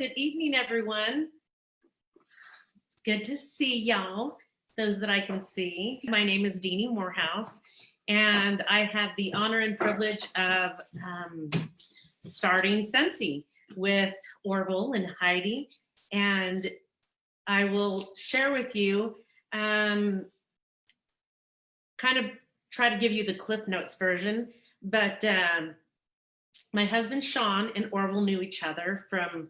Good evening, everyone. It's good to see y'all, those that I can see. My name is Dini Moorhouse, and I have the honor and privilege of starting Scentsy with Orville and Heidi. And I will share with you, kind of try to give you the Cliff Notes version, but my husband Sean and Orville knew each other from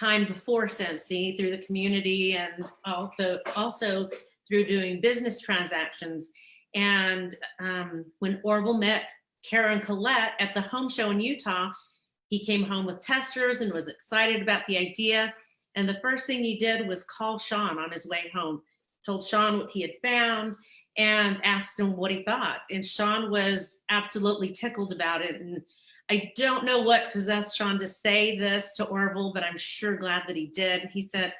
time before Scentsy through the community and also through doing business transactions. And when Orville met Kara and Colette at the home show in Utah, he came home with testers and was excited about the idea. And the first thing he did was call Sean on his way home, told Sean what he had found and asked him what he thought. And Sean was absolutely tickled about it. And I don't know what possessed Sean to say this to Orville, but I'm sure glad that he did. He said,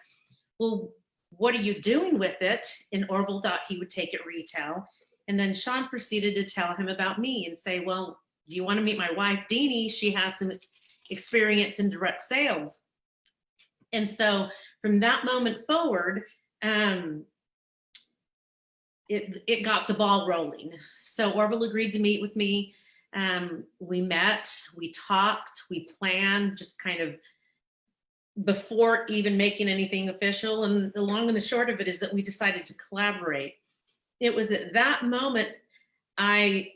well, what are you doing with it? And Orville thought he would take it retail. And then Sean proceeded to tell him about me and say, well, do you want to meet my wife, Dini? She has some experience in direct sales. And so from that moment forward, it got the ball rolling. So Orville agreed to meet with me. We met, we talked, we planned, just kind of before even making anything official. And the long and the short of it is that we decided to collaborate. It was at that moment I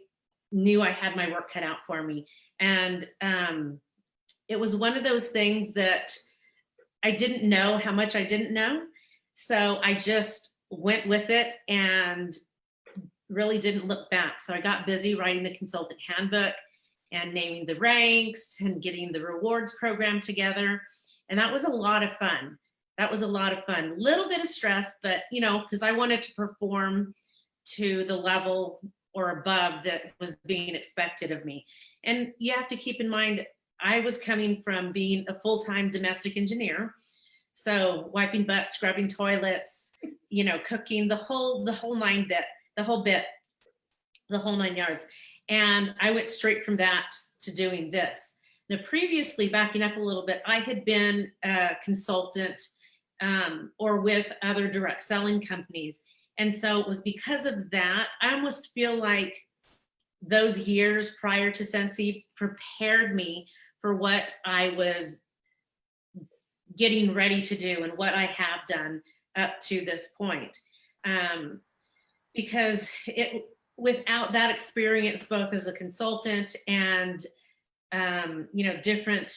knew I had my work cut out for me. And it was one of those things that I didn't know how much I didn't know. So I just went with it and really didn't look back. So I got busy writing the consultant handbook and naming the ranks and getting the rewards program together. And that was a lot of fun. That was a lot of fun. Little bit of stress, but you know, because I wanted to perform to the level or above that was being expected of me. And you have to keep in mind, I was coming from being a full-time domestic engineer. So wiping butts, scrubbing toilets, you know, cooking, the whole 9 yards. And I went straight from that to doing this. Now, previously, backing up a little bit, I had been a consultant or with other direct selling companies. And so it was because of that, I almost feel like those years prior to Scentsy prepared me for what I was getting ready to do and what I have done up to this point. Because without that experience, both as a consultant and you know, different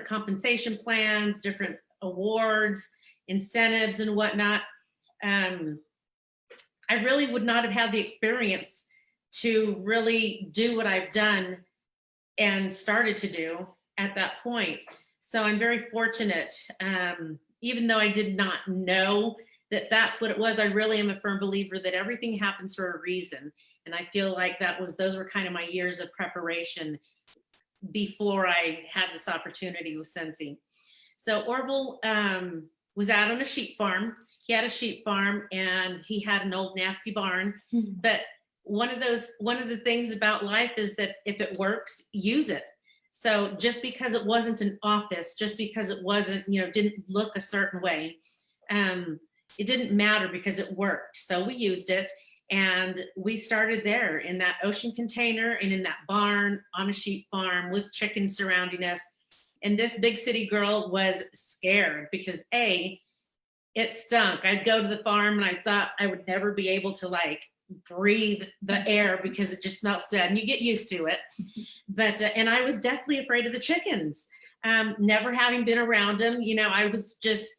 compensation plans, different awards, incentives and whatnot, I really would not have had the experience to really do what I've done and started to do at that point. So I'm very fortunate, even though I did not know that that's what it was. I really am a firm believer that everything happens for a reason. And I feel like those were kind of my years of preparation before I had this opportunity with Scentsy. So Orville was out on a sheep farm. He had a sheep farm and he had an old nasty barn. But one of the things about life is that if it works, use it. So just because it wasn't an office, just because it wasn't, you know, didn't look a certain way, it didn't matter because it worked. So we used it and we started there in that ocean container and in that barn on a sheep farm with chickens surrounding us. And this big city girl was scared because it stunk. I'd go to the farm and I thought I would never be able to like breathe the air because it just smelled so bad, and you get used to it. But and I was deathly afraid of the chickens. Never having been around them, you know,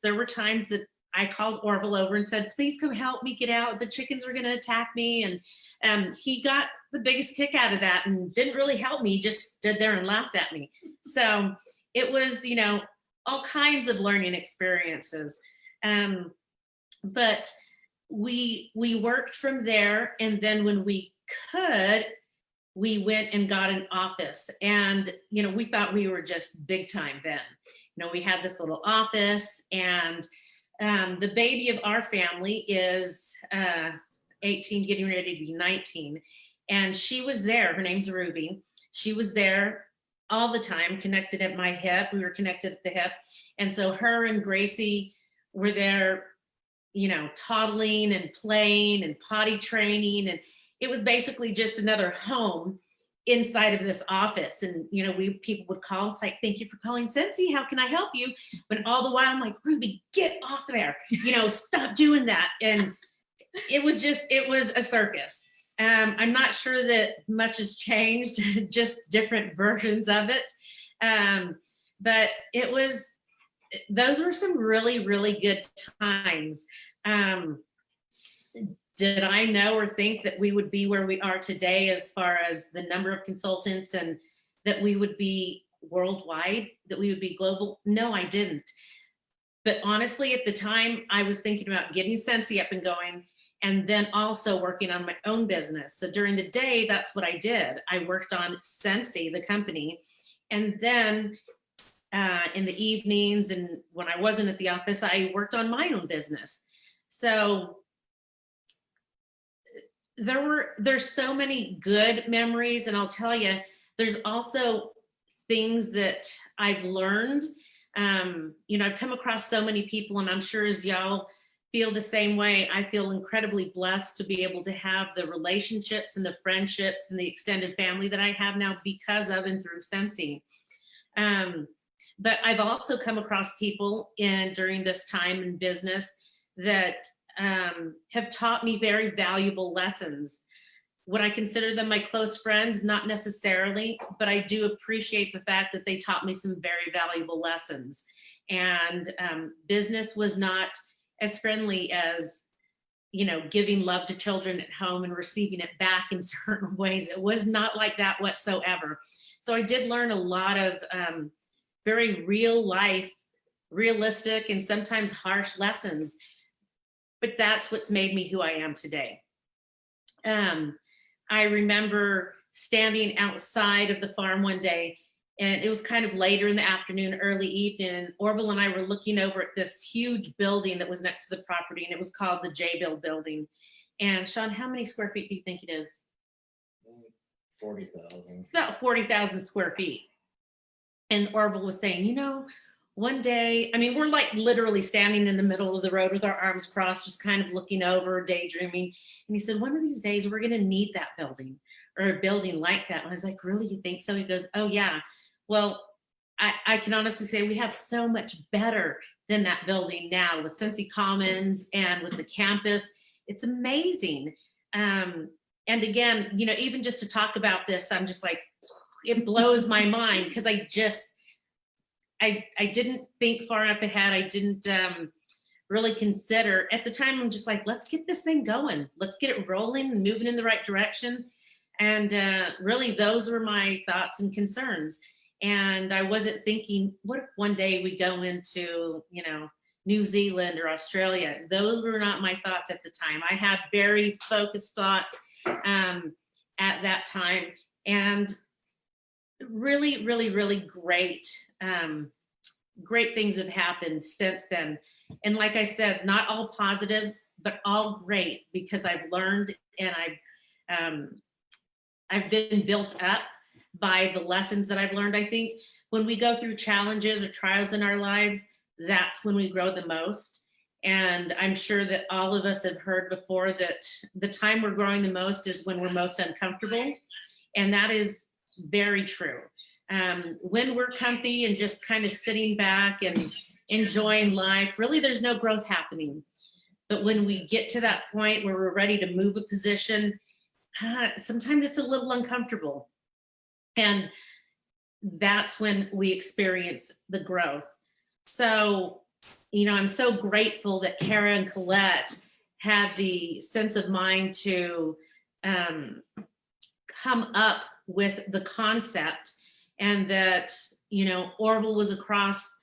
there were times that I called Orville over and said, please come help me get out. The chickens are going to attack me. And he got the biggest kick out of that and didn't really help me, just stood there and laughed at me. So it was, you know, all kinds of learning experiences. But we worked from there. And then when we could, we went and got an office. And, you know, we thought we were just big time then. You know, we had this little office, and the baby of our family is 18, getting ready to be 19. And she was there. Her name's Ruby. She was there all the time, connected at my hip. We were connected at the hip. And so her and Gracie were there, you know, toddling and playing and potty training. And it was basically just another home inside of this office. And, you know, people would call and say, thank you for calling Scentsy. How can I help you? But all the while I'm like, Ruby, get off there, you know, stop doing that. And it was a circus. I'm not sure that much has changed, just different versions of it. But those were some really, really good times. Did I know or think that we would be where we are today as far as the number of consultants and that we would be worldwide, that we would be global? No, I didn't. But honestly, at the time, I was thinking about getting Scentsy up and going, and then also working on my own business. So during the day, that's what I did. I worked on Scentsy, the company. And then in the evenings and when I wasn't at the office, I worked on my own business. So there's so many good memories. And I'll tell you, there's also things that I've learned. You know, I've come across so many people, and I'm sure as y'all feel the same way, I feel incredibly blessed to be able to have the relationships and the friendships and the extended family that I have now because of and through Scentsy. But I've also come across people during this time in business that have taught me very valuable lessons. Would I consider them my close friends? Not necessarily, but I do appreciate the fact that they taught me some very valuable lessons. And business was not as friendly as, you know, giving love to children at home and receiving it back in certain ways. It was not like that whatsoever. So I did learn a lot of very real life, realistic, and sometimes harsh lessons. But that's what's made me who I am today. I remember standing outside of the farm one day, and it was kind of later in the afternoon, early evening. Orville and I were looking over at this huge building that was next to the property, and it was called the J-Bill building. And Sean, how many square feet do you think it is? 40,000. It's about 40,000 square feet. And Orville was saying, you know, one day, I mean, we're like literally standing in the middle of the road with our arms crossed, just kind of looking over, daydreaming. And he said, one of these days we're going to need that building or a building like that. And I was like, really, you think so? He goes, oh yeah. Well, I can honestly say we have so much better than that building now with Scentsy Commons and with the campus. It's amazing. And again, you know, even just to talk about this, I'm just like, it blows my mind because I didn't think far up ahead. I didn't really consider at the time. I'm just like, let's get this thing going. Let's get it rolling and moving in the right direction. And really those were my thoughts and concerns. And I wasn't thinking, what if one day we go into, you know, New Zealand or Australia? Those were not my thoughts at the time. I had very focused thoughts at that time. And really, really, really great things have happened since then. And like I said, not all positive, but all great, because I've learned and I've been built up by the lessons that I've learned. I think when we go through challenges or trials in our lives, that's when we grow the most. And I'm sure that all of us have heard before that the time we're growing the most is when we're most uncomfortable. And that is very true. When we're comfy and just kind of sitting back and enjoying life, really there's no growth happening. But when we get to that point where we're ready to move a position, sometimes it's a little uncomfortable. And that's when we experience the growth. So, you know, I'm so grateful that Kara and Colette had the sense of mind to come up with the concept, and that, you know, Orville was across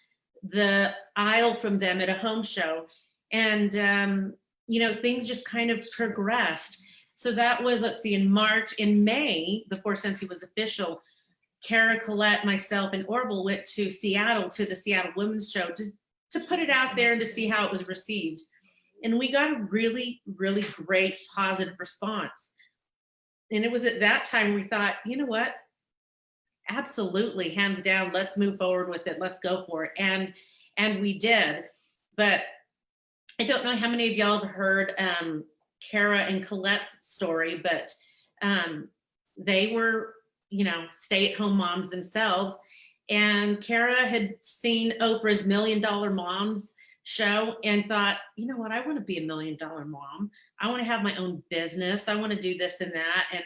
the aisle from them at a home show. And, you know, things just kind of progressed. So that was, let's see, in May, before Scentsy was official, Kara, Colette, myself, and Orville went to Seattle to the Seattle Women's Show to put it out there and to see how it was received. And we got a really, really great positive response. And it was at that time we thought, you know what? absolutely, hands down, let's move forward with it. Let's go for it. And we did. But I don't know how many of y'all have heard Kara and Colette's story, but they were, stay-at-home moms themselves. And Kara had seen Oprah's $1 Million Moms show and thought, you know what, I want to be $1 million mom. I want to have my own business. I want to do this and that. And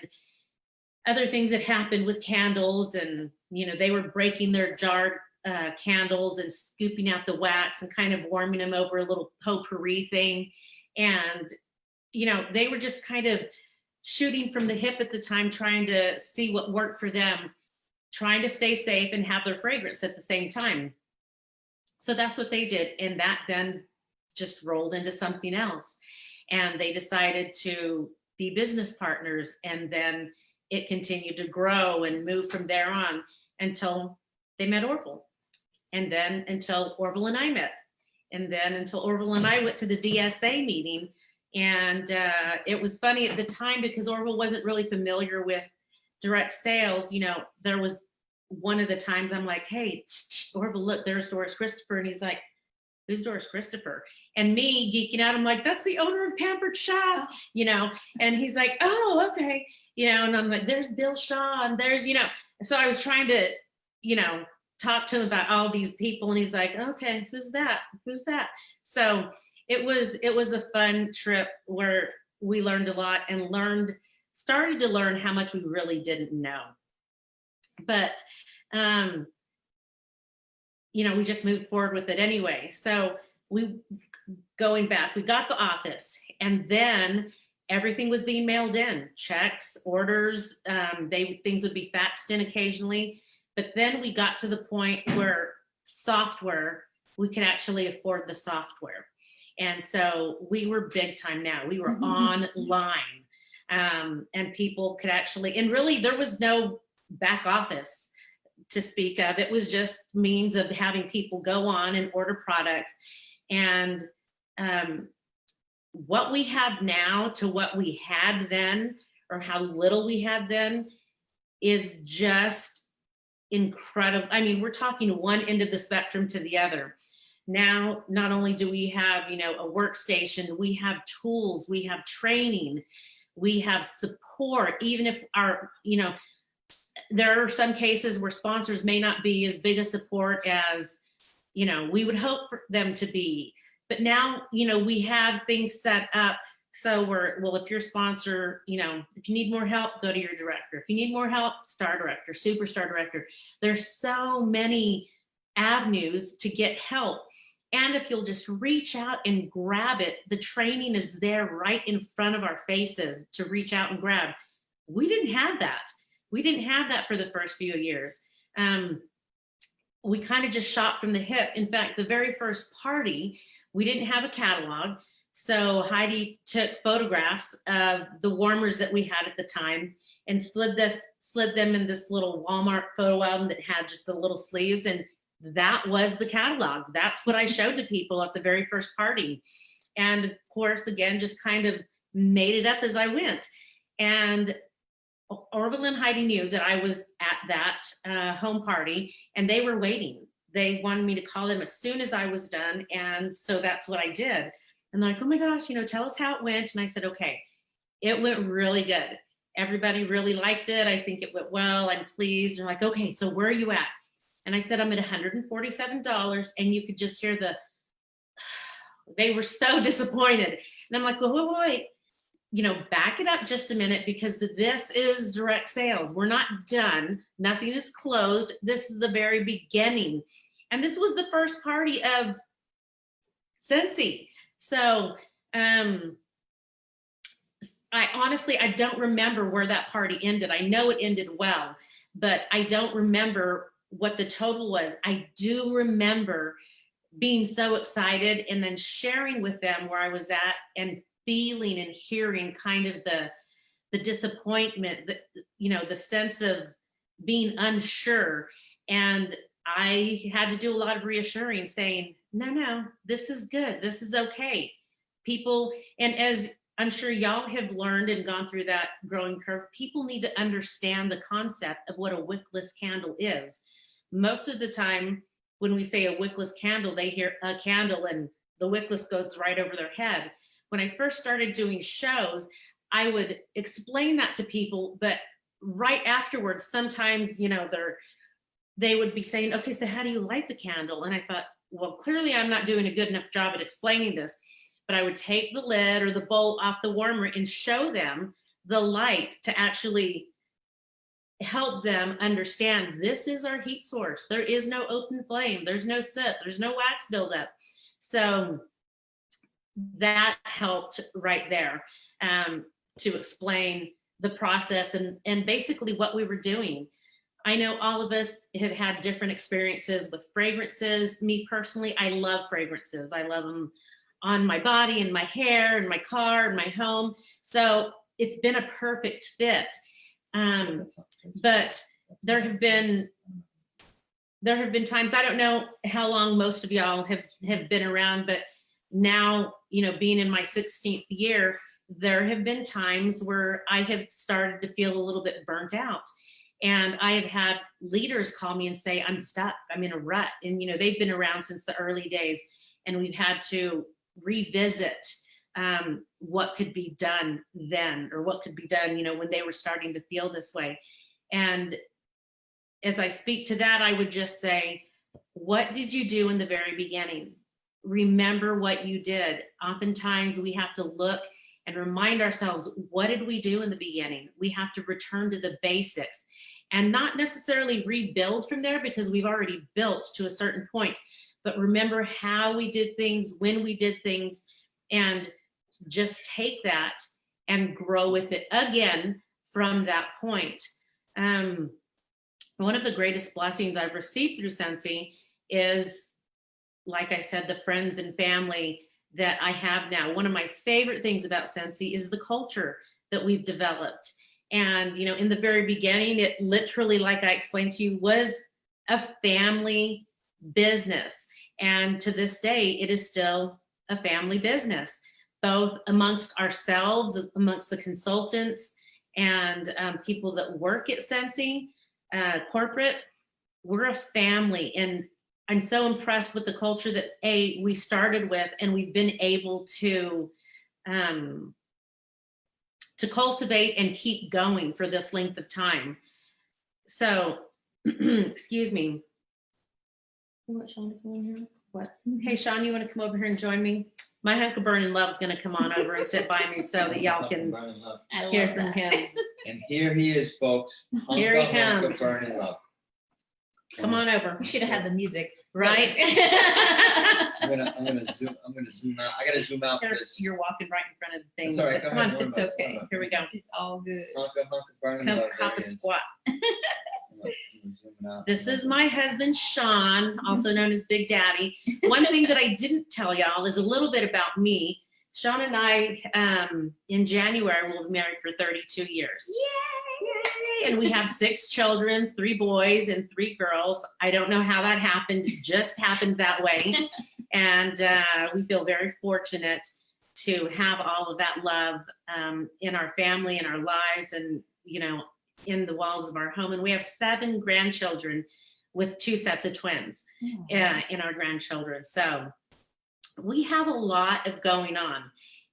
other things that happened with candles, and, they were breaking their jarred candles and scooping out the wax and kind of warming them over a little potpourri thing. And, they were just kind of shooting from the hip at the time, trying to see what worked for them, trying to stay safe and have their fragrance at the same time. So that's what they did. And that then just rolled into something else. And they decided to be business partners. And then it continued to grow and move from there on until they met Orville. And then until Orville and I met. And then until Orville and I went to the DSA meeting. And it was funny at the time because Orville wasn't really familiar with direct sales. There was one of the times I'm like, hey, Orville, look, there's Doris Christopher. And he's like, who's Doris Christopher? And me geeking out, I'm like, that's the owner of Pampered Shaw, and he's like, oh, okay. And I'm like, there's Bill Shaw, and there's, so I was trying to, talk to him about all these people. And he's like, okay, who's that? So it was a fun trip where we learned a lot and started to learn how much we really didn't know. But, we just moved forward with it anyway. So going back, we got the office, and then everything was being mailed in, checks, orders, things would be faxed in occasionally. But then we got to the point where software, we could actually afford the software. And so we were big time now. We were online, and people could actually, and really there was no back office to speak of. It was just means of having people go on and order products. And what we have now to what we had then, or how little we had then, is just incredible. I mean, we're talking one end of the spectrum to the other. Now, not only do we have, a workstation, we have tools, we have training, we have support, even if there are some cases where sponsors may not be as big a support as, we would hope for them to be. But now, we have things set up. So if your sponsor, if you need more help, go to your director. If you need more help, star director, superstar director. There's so many avenues to get help. And if you'll just reach out and grab it, the training is there right in front of our faces to reach out and grab. We didn't have that. We didn't have that for the first few years. We kind of just shot from the hip. In fact, the very first party, we didn't have a catalog. So Heidi took photographs of the warmers that we had at the time and slid them in this little Walmart photo album that had just the little sleeves. And that was the catalog. That's what I showed to people at the very first party. And of course, again, just kind of made it up as I went. And Orville and Heidi knew that I was at that home party, and they were waiting. They wanted me to call them as soon as I was done. And so that's what I did. And they're like, oh my gosh, tell us how it went. And I said, okay, it went really good. Everybody really liked it. I think it went well. I'm pleased. They're like, okay, so where are you at? And I said, I'm at $147. And you could just hear they were so disappointed. And I'm like, well, wait. Back it up just a minute, because this is direct sales. We're not done. Nothing is closed. This is the very beginning. And this was the first party of Scentsy. So I don't remember where that party ended. I know it ended well, but I don't remember what the total was. I do remember being so excited and then sharing with them where I was at and feeling and hearing kind of the disappointment, the sense of being unsure. And I had to do a lot of reassuring, saying, no, this is good. This is okay. People, and as I'm sure y'all have learned and gone through that growing curve. People need to understand the concept of what a wickless candle is. Most of the time, when we say a wickless candle, they hear a candle and the wickless goes right over their head. When I first started doing shows, I would explain that to people, but right afterwards, sometimes, you know, they would be saying, okay, so how do you light the candle? And I thought, well, clearly I'm not doing a good enough job at explaining this. But I would take the lid or the bolt off the warmer and show them the light to actually help them understand this is our heat source. There is no open flame. There's no soot. There's no wax buildup. So that helped right there to explain the process and basically what we were doing. I know all of us have had different experiences with fragrances. Me personally, I love fragrances. I love them on my body and my hair and my car and my home. So it's been a perfect fit. But there have been times, I don't know how long most of y'all have been around, but now, you know, being in my 16th year, there have been times where I have started to feel a little bit burnt out. And I have had leaders call me and say, I'm stuck, I'm in a rut. And, you know, they've been around since the early days, and we've had to revisit what could be done then, or what could be done, you know, when they were starting to feel this way. And as I speak to that, I would just say, what did you do in the very beginning? Remember what you did. Oftentimes we have to look and remind ourselves, what did we do in the beginning? We have to return to the basics and not necessarily rebuild from there, because we've already built to a certain point. But remember how we did things, when we did things, and just take that and grow with it again from that point. One of the greatest blessings I've received through Scentsy is, like I said, the friends and family that I have now. One of my favorite things about Scentsy is the culture that we've developed. And, you know, in the very beginning, it literally, like I explained to you, was a family business. And to this day, it is still a family business, both amongst ourselves, amongst the consultants and people that work at Scentsy, corporate. We're a family. And I'm so impressed with the culture that we started with, and we've been able to cultivate and keep going for this length of time. So, excuse me. You want Sean to come in here? What? Hey, Sean, you want to come over here and join me? My hunk of burning love is going to come on over and sit by me so that y'all can hear from him. And here he is, folks. Here he comes. Burning love. Come on over. We should have had the music, Right? I'm gonna zoom out. I gotta zoom out for this. You're walking right in front of the thing. It's all right. Come on, it's okay. Here we go. It's all good. Hunk of burning Come love. hop a There he is. squat. I'm zooming out. This is my husband, Sean, also known as Big Daddy. One thing that I didn't tell y'all is a little bit about me. Sean and I, in January, will be married for 32 years. Yay! And we have 6 children, 3 boys and 3 girls. I don't know how that happened. It just happened that way. And we feel very fortunate to have all of that love in our family, in our lives, and, you know, in the walls of our home. And we have 7 grandchildren with 2 sets of twins in our grandchildren. So we have a lot of going on,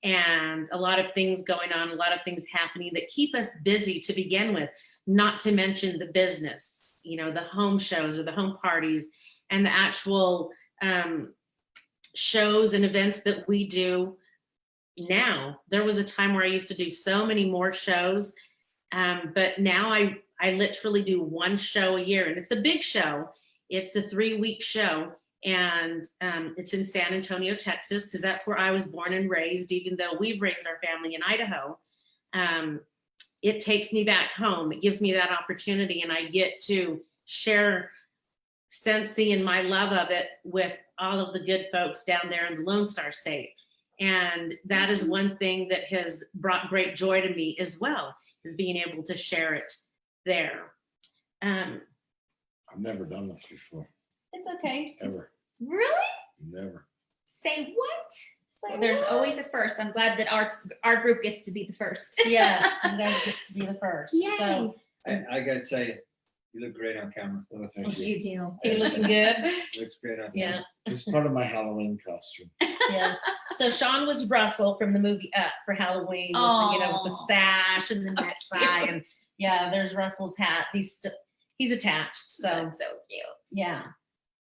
and a lot of things going on, a lot of things happening that keep us busy to begin with, not to mention the business, you know, the home shows or the home parties and the actual shows and events that we do now. There was a time where I used to do so many more shows, but now I literally do 1 show a year, and it's a big show. It's a 3-week show. And it's in San Antonio, Texas, because that's where I was born and raised, even though we've raised our family in Idaho. It takes me back home. It gives me that opportunity, and I get to share Scentsy and my love of it with all of the good folks down there in the Lone Star State. And that is one thing that has brought great joy to me as well, is being able to share it there. I've never done this before. It's okay. Ever. Really? Never. Say what? Well, there's always a first. I'm glad that our group gets to be the first. Yes, you guys get to be the first. Yay. So I gotta say, you look great on camera. Oh, thank you. You do. you looking good? Looks great on Yeah. camera. This is part of my Halloween costume. Yes. So Sean was Russell from the movie Up for Halloween, with the Aw. sash and the necktie, and yeah, there's Russell's hat. He's attached. So That's so cute. yeah.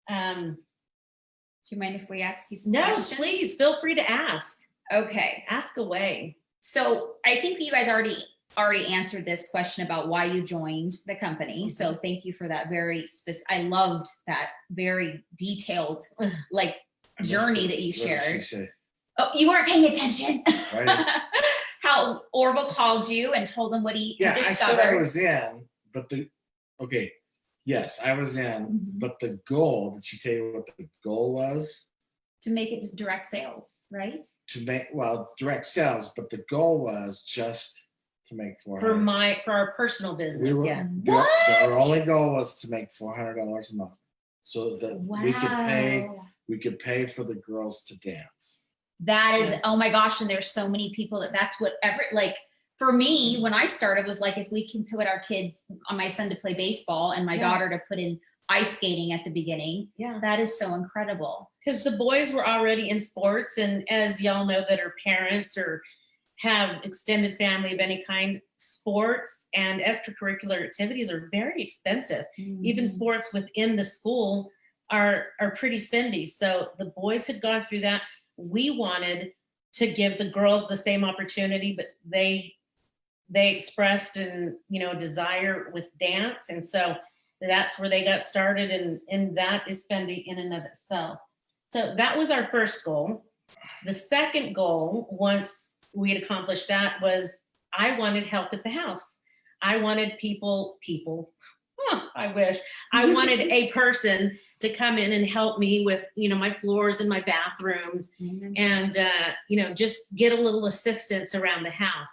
Do you mind if we ask you some No, questions? please feel free to ask. Okay. Ask away. So I think you guys already answered this question about why you joined the company. So thank you for that very I loved that very detailed like I missed journey it. that you What did she shared. say? Oh, you weren't paying attention. Right. How Orville called you and told him what he Yeah, I discovered. said I was in, but yes, I was in, Mhm. but the goal, did she tell you what the goal was? To make it just direct sales, right? To make, direct sales, but the goal was just to make For $400. our personal business, yeah. Our only goal was to make $400 a month, so that we could pay for the girls to dance. That is, Yes. oh my gosh, and there's so many people that's whatever, like, for me, when I started, was like, if we can put our kids, on my son to play baseball and my Yeah. daughter to put in ice skating at the beginning, Yeah. that is so incredible. Because the boys were already in sports, and as y'all know that are parents or have extended family of any kind, sports and extracurricular activities are very expensive. Even sports within the school are pretty spendy. So the boys had gone through that. We wanted to give the girls the same opportunity, but they expressed a desire with dance, and so that's where they got started, and that is spendy in and of itself. So that was our first goal. The second goal, once we had accomplished that, was I wanted help at the house. I wanted people, I wish. I wanted a person to come in and help me with, my floors and my bathrooms, and, just get a little assistance around the house.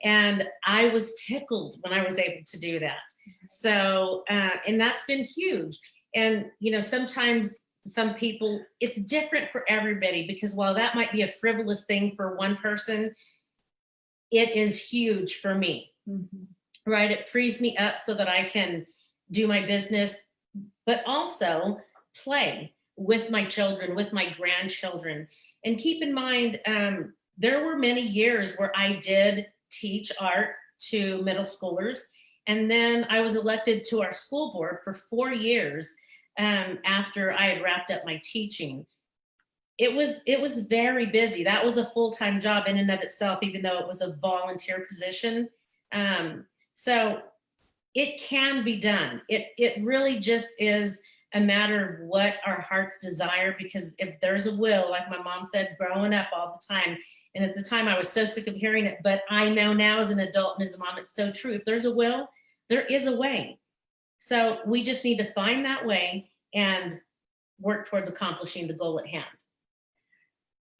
And I was tickled when I was able to do that. So, and that's been huge. And, sometimes some people, it's different for everybody, because while that might be a frivolous thing for one person, it is huge for me, right? It frees me up so that I can do my business, but also play with my children, with my grandchildren. And keep in mind, there were many years where I did teach art to middle schoolers. And then I was elected to our school board for 4 years after I had wrapped up my teaching. It was very busy. That was a full-time job in and of itself, even though it was a volunteer position. So it can be done. It really just is a matter of what our hearts desire, because if there's a will, like my mom said growing up all the time, and at the time I was so sick of hearing it, but I know now as an adult and as a mom, it's so true. If there's a will, there is a way. So we just need to find that way and work towards accomplishing the goal at hand.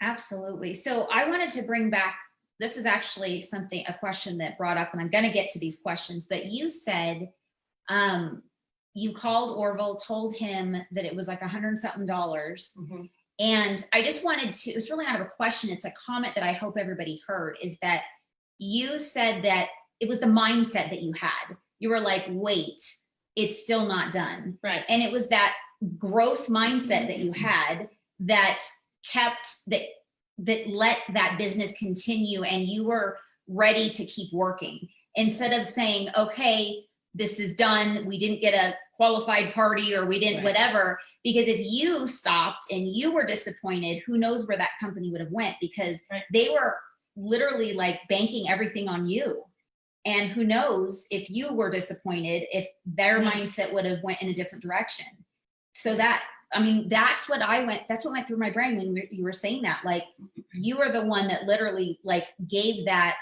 Absolutely. So I wanted to bring back, this is actually a question that brought up, and I'm going to get to these questions, but you said you called Orville, told him that it was like $100 and something. And I just wanted to, it was really not a question, it's a comment that I hope everybody heard, is that you said that it was the mindset that you had. You were like, wait, it's still not done. Right. And it was that growth mindset that you had that kept, that let that business continue, and you were ready to keep working. Instead of saying, okay, this is done, we didn't get a qualified party, or we didn't whatever, because if you stopped and you were disappointed, who knows where that company would have went, because they were literally like banking everything on you. And who knows if you were disappointed, if their mindset would have went in a different direction. So that, I mean, that's what went through my brain when you were saying that. Like, you were the one that literally like gave that,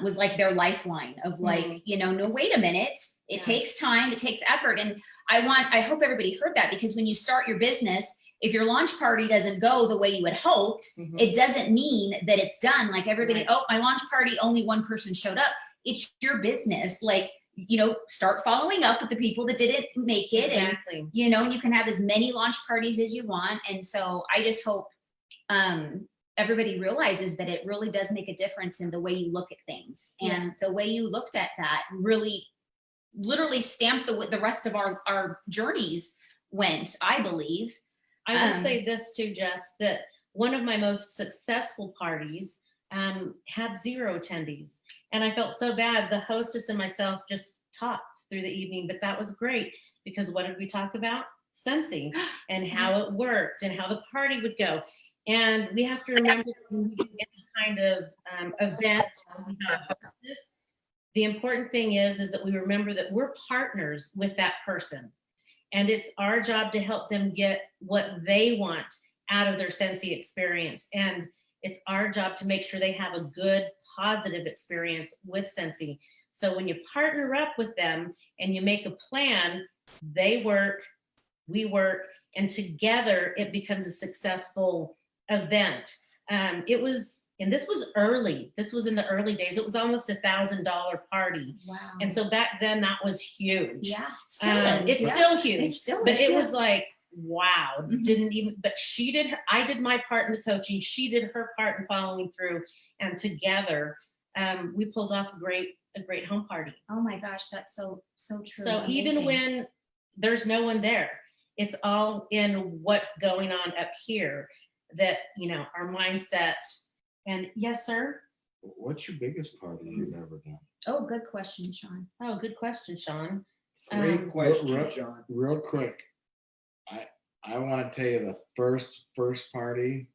was like their lifeline of like, no, wait a minute. It takes time, it takes effort. And I hope everybody heard that, because when you start your business, if your launch party doesn't go the way you had hoped, it doesn't mean that it's done. Like everybody, oh, my launch party, only one person showed up. It's your business. Like, start following up with the people that didn't make it. Exactly. And, you can have as many launch parties as you want. And so I just hope everybody realizes that it really does make a difference in the way you look at things. And the way you looked at that really literally stamped the rest of our journeys went, I believe. I will say this too, Jess, that one of my most successful parties had 0 attendees. And I felt so bad. The hostess and myself just talked through the evening, but that was great because what did we talk about? Scentsy and how it worked and how the party would go. And we have to remember that when we do this kind of event, the important thing is that we remember that we're partners with that person. And it's our job to help them get what they want out of their Scentsy experience. And it's our job to make sure they have a good, positive experience with Scentsy. So when you partner up with them and you make a plan, they work, we work, and together it becomes a successful event. And this was early. This was in the early days. It was almost $1,000 party. Wow. And so back then that was huge. Yeah, It's still huge. It still but is, it yeah. was like, wow, Mhm. didn't even, but she did I did my part in the coaching. She did her part in following through. And together, we pulled off a great home party. Oh my gosh, that's so true. So even Amazing. when there's no one there, it's all in what's going on up here that, our mindset. And yes, sir. What's your biggest party you've ever done? Oh, good question, Sean. Oh, good question, Sean. Great question, real- John. Real quick, I want to tell you the first party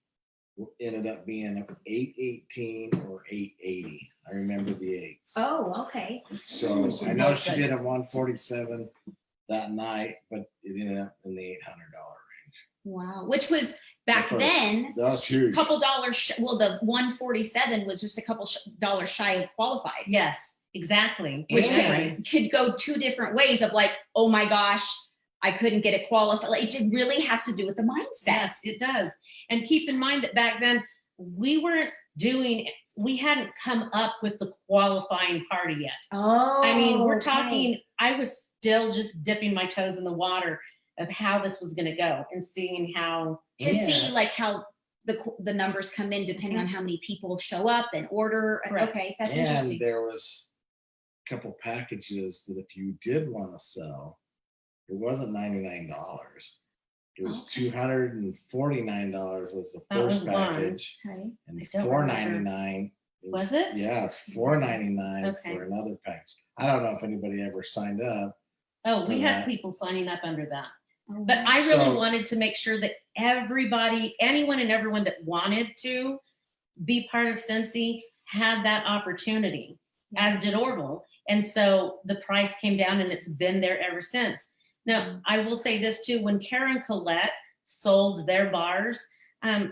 ended up being 818 or 880. I remember the 8s. Oh, okay. So So I know not she good. did a 147 that night, but it ended up in the $800 range. Wow. Which was back The first. then, That was huge. couple dollars. Well, the 147 was just a couple dollars shy of qualified, Yes, exactly. which And- could go 2 different ways of like, oh my gosh, I couldn't get it qualified. Like, it just really has to do with the mindset. Yes, it does. And keep in mind that back then we hadn't come up with the qualifying party yet. Oh, I mean, we're okay. talking, I was still just dipping my toes in the water of how this was going to go and seeing how. to Yeah. see like how the numbers come in depending on how many people show up and order. Correct. Okay, that's And interesting. there was a couple packages that if you did want to sell, it wasn't $99. It was Okay. $249 was the That was first one. package, Okay. and I don't remember. $499. Was it? Yeah, it's $499 Okay. for another package. I don't know if anybody ever signed up. Oh, we For had that. people signing up under that. Oh, But wow. I really So- wanted to make sure that anyone and everyone that wanted to be part of Scentsy had that opportunity, as did Orville. And so the price came down and it's been there ever since. Now, I will say this too, when Karen Collette sold their bars,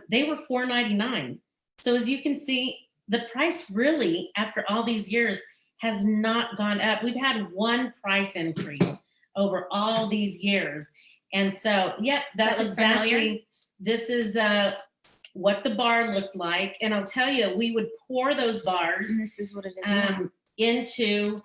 they were $4.99. So as you can see, the price really, after all these years, has not gone up. We've had one price increase over all these years. And so, yep, that's look familiar? exactly, this is what the bar looked like. And I'll tell you, we would pour those bars And this is what it is now. into,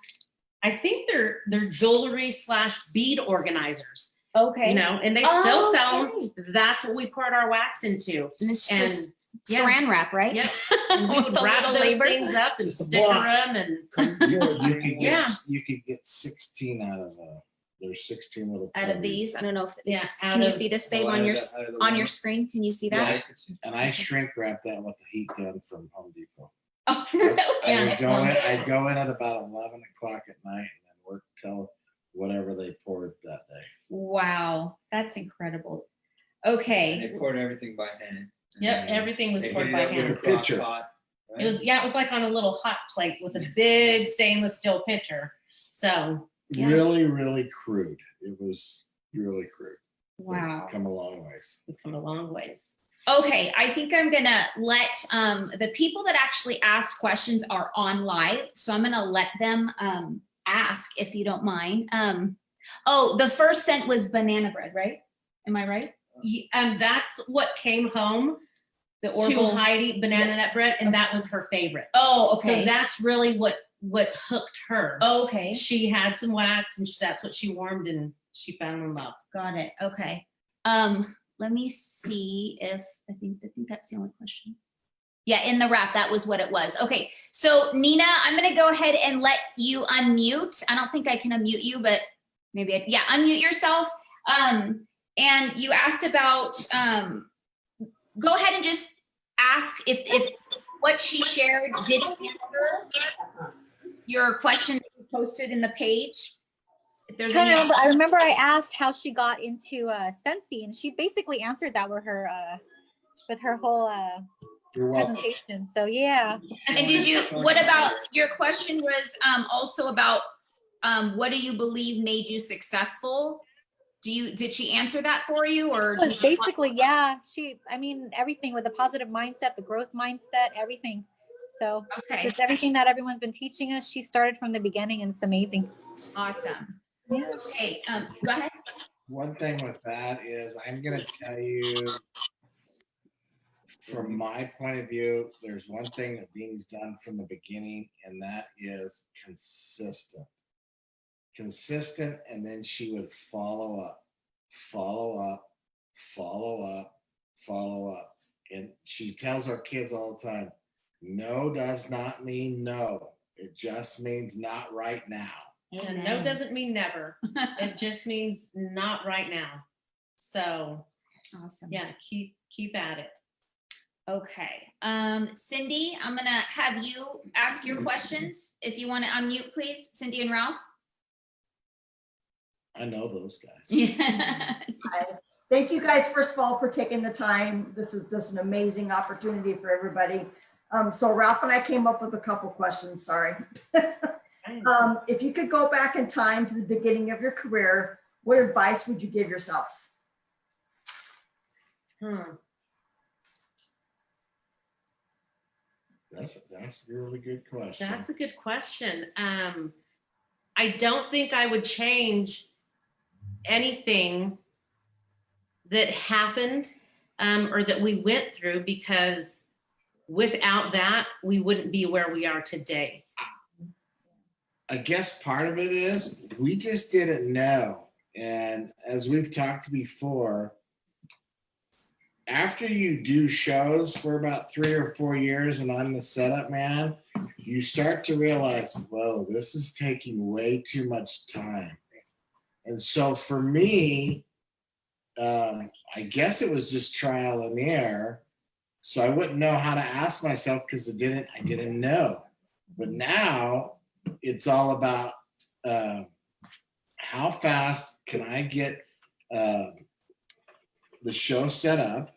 I think they're jewelry / bead organizers, Okay. and they still sell them. Okay. That's what we poured our wax into. And it's And just yeah. saran wrap, right? Yep. And we With would the wrap little those labor. things up and Just a sticker block. them and You could get Yeah. you could get 16 out of there's 16 little Out of cubbies. these, I don't know if Yeah, out can you of- see this, babe, Oh, on out your of the- out of the on your one. screen? Can you see Yeah, that? I could see. And I shrink wrap that with the heat gun from Home Depot. Oh, really? I'd go in at about 11 o'clock at night and then work till whatever they poured that day. Wow, that's incredible. And they Okay. poured everything by hand. and Yep, then everything was they poured heat by it up with hand. a With a crock pitcher. pot, right? It was like on a little hot plate with a big stainless steel pitcher. So Yeah. Really, really crude. It was really crude. But Wow. Come a long ways. we've come a long ways. Okay, I think I'm gonna let the people that actually asked questions are on live, so I'm gonna let them ask if you don't mind. Oh, the first scent was banana bread, right? Am I right? And that's what came home The to Orville. Heidi, banana nut bread, and that was her favorite. Oh, So okay. that's really what hooked her. Okay, She had some wax, and that's what she warmed, and she fell in love. got it. Okay. Let me see if I think that's the only question. Yeah, in the wrap, that was what it was. Okay, so Nina, I'm gonna go ahead and let you unmute. I don't think I can unmute you, but maybe, yeah, unmute yourself. And you asked about, go ahead and just ask if what she shared did answer your question that you posted in the page. If there's any. I remember I asked how she got into Scentsy, and she basically answered that with her whole You're welcome. presentation. So yeah. And did you, what about, your question was also about what do you believe made you successful? Did she answer that for you, or? Well, basically, yeah. I mean, everything with a positive mindset, the growth mindset, everything. So Okay, just everything that everyone's been teaching us, she started from the beginning, and it's amazing. awesome. Yeah. Okay, go ahead. One thing with that is I'm gonna tell you, from my point of view, there's one thing that Dini's done from the beginning, and that is consistent. Consistent, and then she would follow up, follow up, follow up, follow up. And she tells our kids all the time, no does not mean no. It just means not right now. And no doesn't mean never. It just means not right now. So Awesome. yeah, keep at it. Okay, Cindy, I'm gonna have you ask your questions. If you want to unmute, please, Cindy and Ralph. I know those guys. Yeah. Thank you guys, first of all, for taking the time. This is just an amazing opportunity for everybody. So Ralph and I came up with a couple questions, sorry. If you could go back in time to the beginning of your career, what advice would you give yourselves? That's a really good question. That's a good question. I don't think I would change anything that happened or that we went through, because without that, we wouldn't be where we are today. I guess part of it is we just didn't know. And as we've talked before, after you do shows for about 3 or 4 years and I'm the setup man, you start to realize, whoa, this is taking way too much time. And so for me, I guess it was just trial and error. So I wouldn't know how to ask myself because I didn't know. But now it's all about how fast can I get the show set up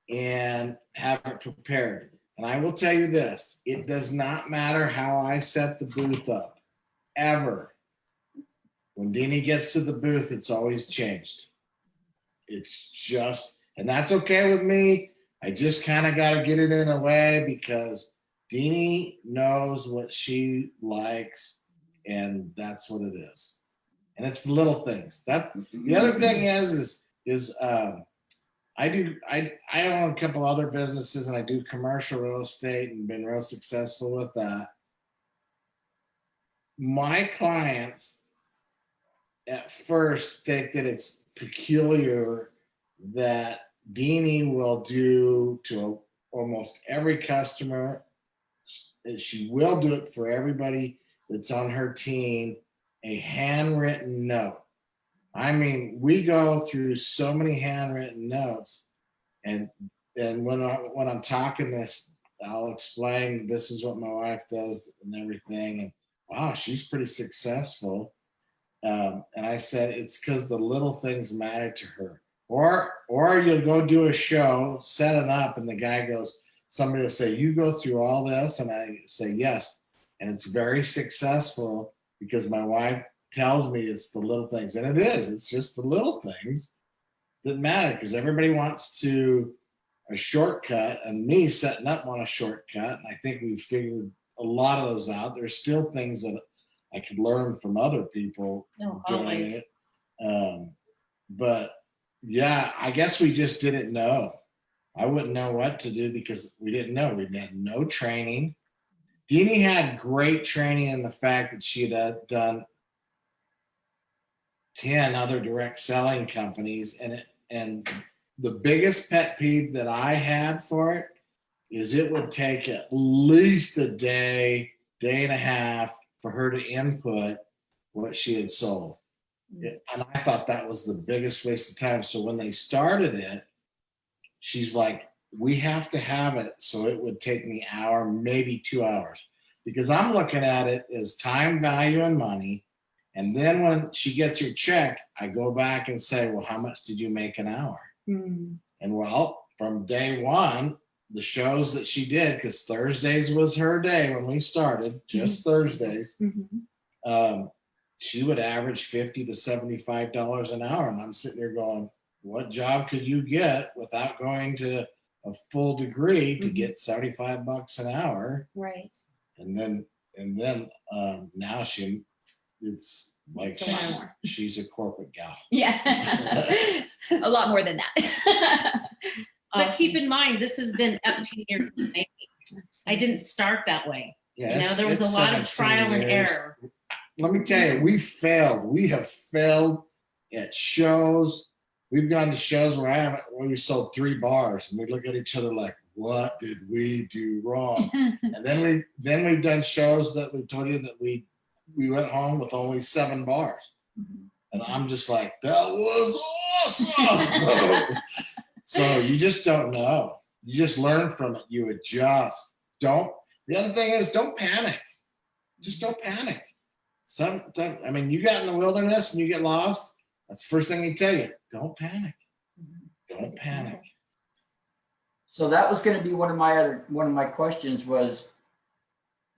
and have it prepared. And I will tell you this, it does not matter how I set the booth up, ever. When Dini gets to the booth, it's always changed. It's just, and that's okay with me. I just kind of got to get it in a way because Dini knows what she likes, and that's what it is. And it's the little things. That the other thing is I own a couple other businesses and I do commercial real estate and been real successful with that. My clients at first think that it's peculiar that Dini will do to almost every customer. She will do it for everybody that's on her team, a handwritten note. I mean, we go through so many handwritten notes, and when I'm talking this, I'll explain this is what my wife does and everything, and wow, she's pretty successful. And I said it's because the little things matter to her. Or you'll go do a show, set it up, and the guy goes, somebody will say, you go through all this, and I say yes, and it's very successful because my wife tells me it's the little things, and it is. It's just the little things that matter because everybody wants a shortcut, and me setting up on a shortcut. And I think we've figured a lot of those out. There's still things that I could learn from other people doing Always. it. But yeah, I guess we just didn't know. I wouldn't know what to do because we didn't know. We had no training. Dini had great training in the fact that she had done 10 other direct selling companies, and the biggest pet peeve that I had for it is it would take at least a day, day and a half for her to input what she had sold. And I thought that was the biggest waste of time. So when they started it, she's like, we have to have it. So it would take me an hour, maybe 2 hours, because I'm looking at it as time, value, and money. And then when she gets her check, I go back and say, well, how much did you make an hour? Mm. And well, from day one, the shows that she did, because Thursdays was her day when we started, just Thursdays, she would average $50 to $75 an hour. And I'm sitting there going, what job could you get without going to a full degree to get $75 an hour? Right. And then now it's like It's a lot more. she's a corporate gal. Yeah. A lot more than that. But keep in mind, this has been up to years in the making. I didn't start that way. Yeah, There was it's a lot of 17 trial and years. error. Let me tell you, we failed. We have failed at shows. We've gone to shows where we sold 3 bars, and we look at each other like, what did we do wrong? And then we've done shows that we told you that we went home with only 7 bars. And I'm just like, that was awesome. So you just don't know. You just learn from it. You adjust. The other thing is, don't panic. Just don't panic. You got in the wilderness and you get lost. That's the first thing they tell you. Don't panic. Don't panic. So that was going to be one of my questions was,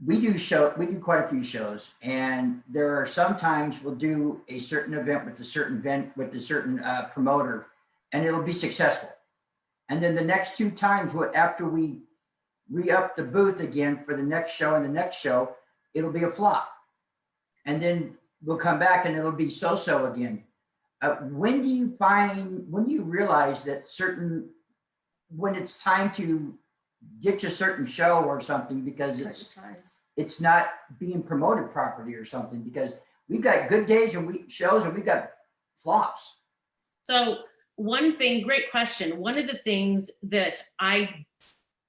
we do quite a few shows, and there are sometimes we'll do a certain event with a certain promoter, and it'll be successful. And then the next 2 times, after we re-up the booth again for the next show and the next show, it'll be a flop. And then we'll come back and it'll be so-so again. When do you realize that when it's time to ditch a certain show or something because it's not being promoted properly or something? Because we've got good days and shows and we've got flops. So one thing, great question. One of the things that I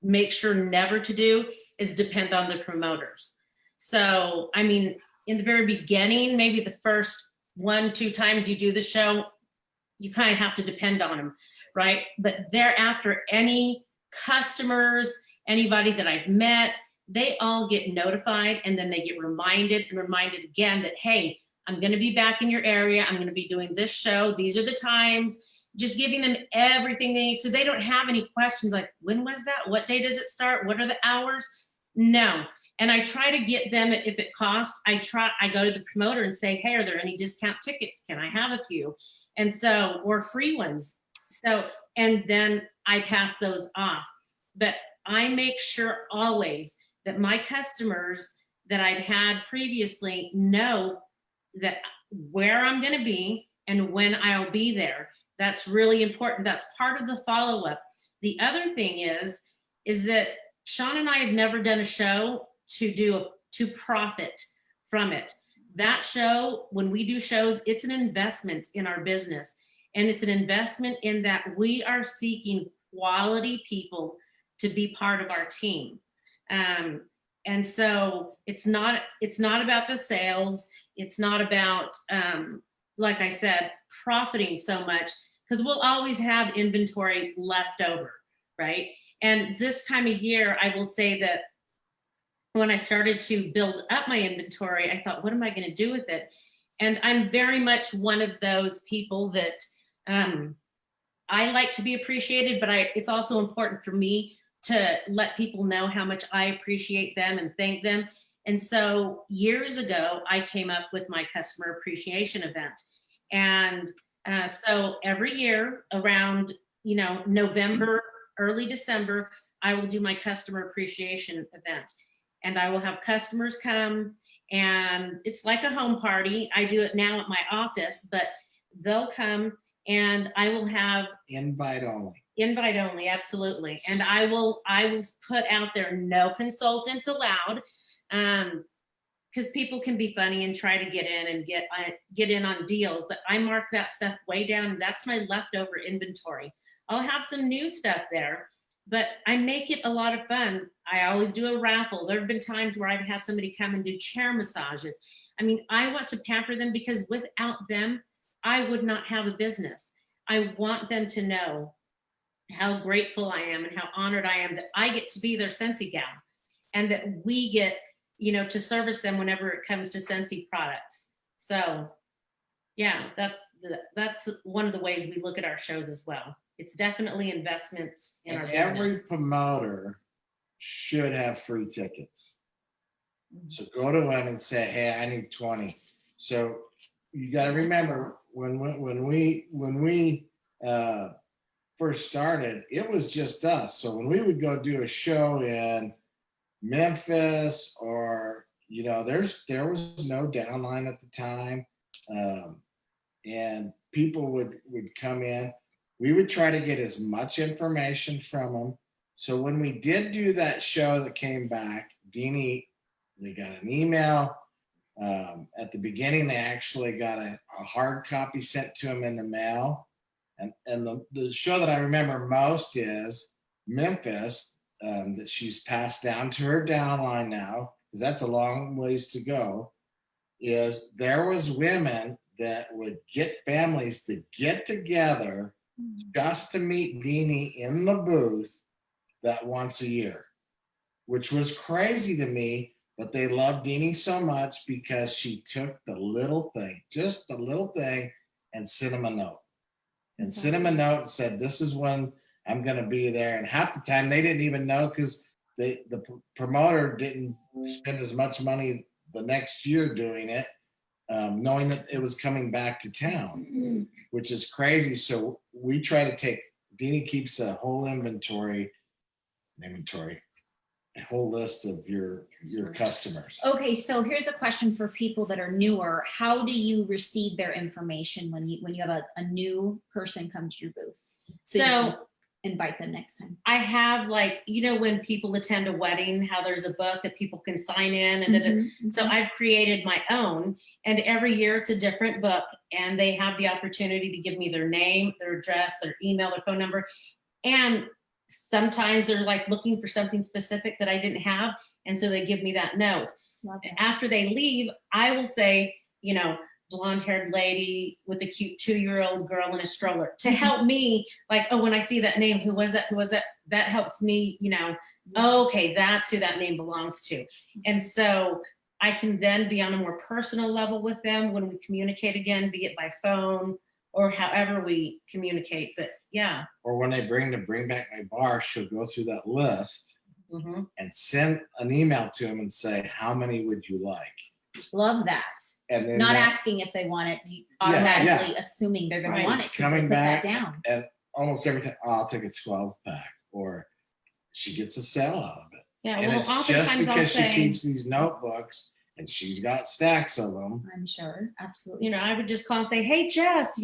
make sure never to do is depend on the promoters. So, in the very beginning, maybe the first 1-2 times you do the show, you kind of have to depend on them, right? But thereafter, any customers, anybody that I've met, they all get notified, and then they get reminded again that, hey, I'm going to be back in your area. I'm going to be doing this show. These are the times. Just giving them everything they need. So they don't have any questions like, when was that? What day does it start? What are the hours? No. And I try to get them, if it costs, I go to the promoter and say, hey, are there any discount tickets? Can I have a few? And so, or free ones. So, and then I pass those off. But I make sure always that my customers that I've had previously know that where I'm going to be and when I'll be there. That's really important. That's part of the follow-up. The other thing is that Sean and I have never done a show to profit from it. That show, when we do shows, it's an investment in our business. And it's an investment in that we are seeking quality people to be part of our team. And so it's not about the sales. It's not about, like I said, profiting so much, because we'll always have inventory left over, right? And this time of year, I will say that when I started to build up my inventory, I thought, what am I going to do with it? And I'm very much one of those people that I like to be appreciated, but it's also important for me to let people know how much I appreciate them and thank them. And so years ago, I came up with my customer appreciation event. And so every year around, November, early December, I will do my customer appreciation event. And I will have customers come, and it's like a home party. I do it now at my office, but they'll come and I will have Invite only. Invite only, absolutely. And I will put out there, no consultants allowed, because people can be funny and try to get in and get in on deals. But I mark that stuff way down, and that's my leftover inventory. I'll have some new stuff there, but I make it a lot of fun. I always do a raffle. There have been times where I've had somebody come and do chair massages. I mean, I want to pamper them because without them, I would not have a business. I want them to know how grateful I am and how honored I am that I get to be their Scentsy gal, and that we get, to service them whenever it comes to Scentsy products. So yeah, that's one of the ways we look at our shows as well. It's definitely investments in our And every business. promoter should have free tickets. So go to them and say, hey, I need 20. So you got to remember when we first started, it was just us. So when we would go do a show in Memphis or, there was no downline at the time. And people would come in. We would try to get as much information from them. So when we did do that show that came back, Dini, they got an email. At the beginning, they actually got a hard copy sent to them in the mail. And the show that I remember most is Memphis, that she's passed down to her downline now, because that's a long ways to go, is there was women that would get families to get together just to meet Dini in the booth that once a year, which was crazy to me, but they loved Dini so much because she took the little thing, just the little thing, and sent them a note. And sent them a note and said, this is when I'm going to be there. And half the time they didn't even know because the promoter didn't spend as much money the next year doing it, knowing that it was coming back to town, which is crazy. So we try to Dini keeps a whole inventory, a whole list of your customers. Okay, so here's a question for people that are newer. How do you receive their information when you have a new person come to your booth? So you can invite them next time. I have when people attend a wedding, how there's a book that people can sign in and so I've created my own, and every year it's a different book, and they have the opportunity to give me their name, their address, their email, their phone number. And sometimes they're looking for something specific that I didn't have, and so they give me that note. After they leave, I will say, blonde-haired lady with a cute 2-year-old girl in a stroller, to help me, when I see that name, who was that? That helps me, okay, that's who that name belongs to. And so I can then be on a more personal level with them when we communicate again, be it by phone or however we communicate. But yeah. Or when they bring back my bar, she'll go through that list and send an email to them and say, how many would you like? Love that. And then not asking if they want it, automatically assuming they're going to want it. It's coming back down. And almost everything, I'll take a 12-pack, or she gets a sale out of it. Yeah, and well, it's just because she keeps these notebooks and she's got stacks of them. I'm sure, absolutely. I would just call and say, hey, Jess,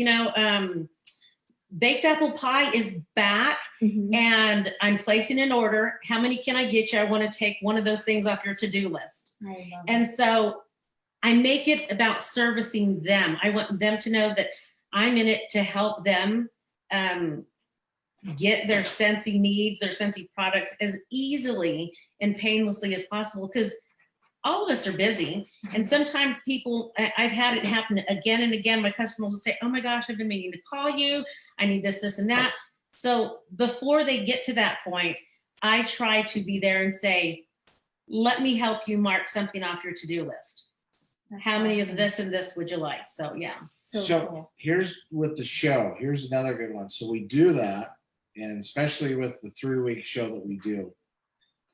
baked apple pie is back and I'm placing an order. How many can I get you? I want to take one of those things off your to-do list. I love and so I make it about servicing them. I want them to know that I'm in it to help them get their Scentsy needs, their Scentsy products as easily and painlessly as possible, because all of us are busy. And sometimes people, I've had it happen again and again. My customers will say, oh my gosh, I've been meaning to call you. I need this, this, and that. So before they get to that point, I try to be there and say, let me help you mark something off your to-do list. That's How many awesome. of this and this would you like? So yeah. So cool. Here's with the show. Here's another good one. So we do that, and especially with the 3-week show that we do,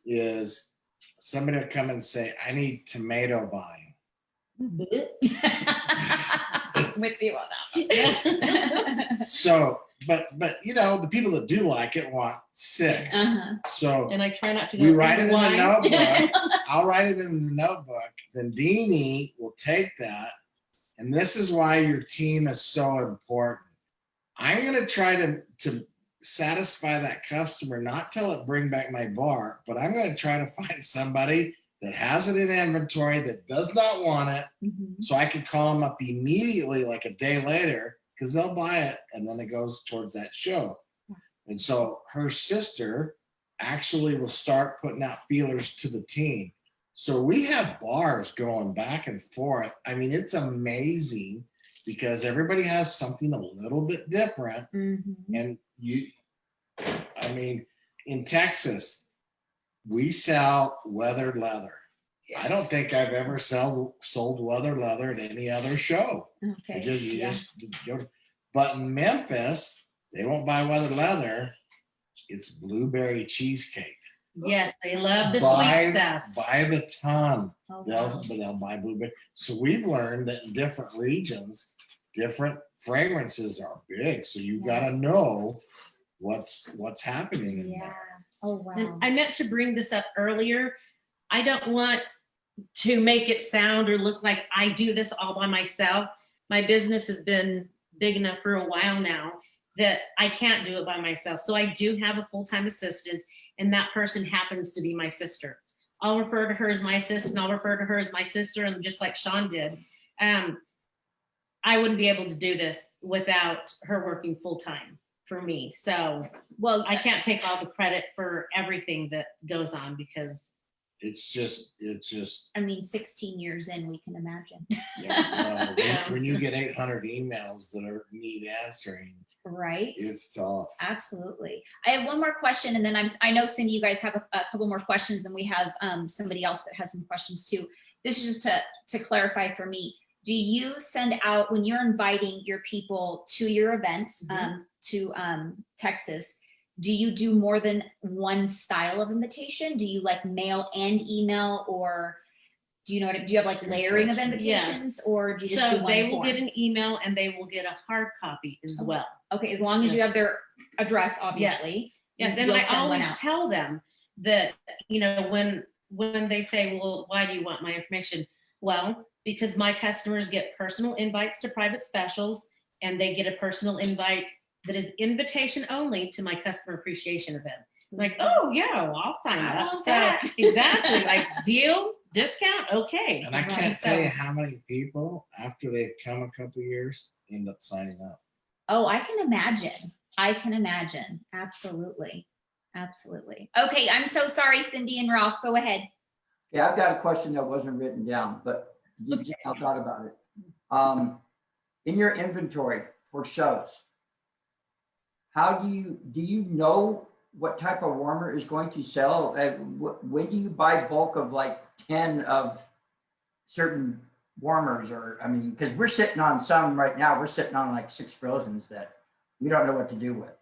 is somebody will come and say, I need tomato buying. With you on that. So, but the people that do like it want 6. So And I try not to we go write it in the wine. notebook. I'll write it in the notebook. Then Dini will take that. And this is why your team is so important. I'm going to try to satisfy that customer, not tell it bring back my bar, but I'm going to try to find somebody that has it in inventory that does not want it. So I could call them up immediately, like a day later, because they'll buy it. And then it goes towards that show. And so her sister actually will start putting out feelers to the team. So we have bars going back and forth. I mean, it's amazing because everybody has something a little bit different. And I mean, in Texas, we sell weathered leather. I don't think I've ever sold weather leather at any other show. Okay. But in Memphis, they won't buy weather leather. It's blueberry cheesecake. Yes, they love the Buy- sweet stuff. By the ton, Oh, wow. they'll buy blueberry. So we've learned that in different regions, different fragrances are big. So you Yeah. got to know what's happening in Yeah. there. Oh, wow. And I meant to bring this up earlier. I don't want to make it sound or look like I do this all by myself. My business has been big enough for a while now that I can't do it by myself. So I do have a full-time assistant, and that person happens to be my sister. I'll refer to her as my assistant. I'll refer to her as my sister, and just like Sean did. I wouldn't be able to do this without her working full-time for me. So Well, I can't take all the credit for everything that goes on because It's just, I mean, 16 years in, we can imagine. when you get 800 emails that need answering, Right? it's tough. Absolutely. I have one more question, and then I know, Cindy, you guys have a couple more questions, and we have somebody else that has some questions too. This is just to clarify for me. Do you send out, when you're inviting your people to your event, to Texas, do you do more than one style of invitation? Do you like mail and email, or do you have like layering of invitations, or do you just do so one they will form? get an email and they will get a hard copy as well. Okay, as long as you Yes. have their address, obviously. Yes, and you'll I send one always out. tell them that, when they say, well, why do you want my information? Well, because my customers get personal invites to private specials, and they get a personal invite that is invitation only to my customer appreciation event. I'm like, oh yeah, well, I'll sign I up. love So that. exactly, like deal, discount, okay. And I Right, can't so- tell you how many people, after they've come a couple of years, end up signing up. Oh, I can imagine. Absolutely. Absolutely. Okay, I'm so sorry, Cindy and Ralph. Go ahead. Yeah, I've got a question that wasn't written down, but I thought about it. In your inventory for shows, how do you know what type of warmer is going to sell? When do you buy bulk of like 10 of certain warmers? Or, I mean, because we're sitting on some right now, we're sitting on like 6 Frozens that we don't know what to do with.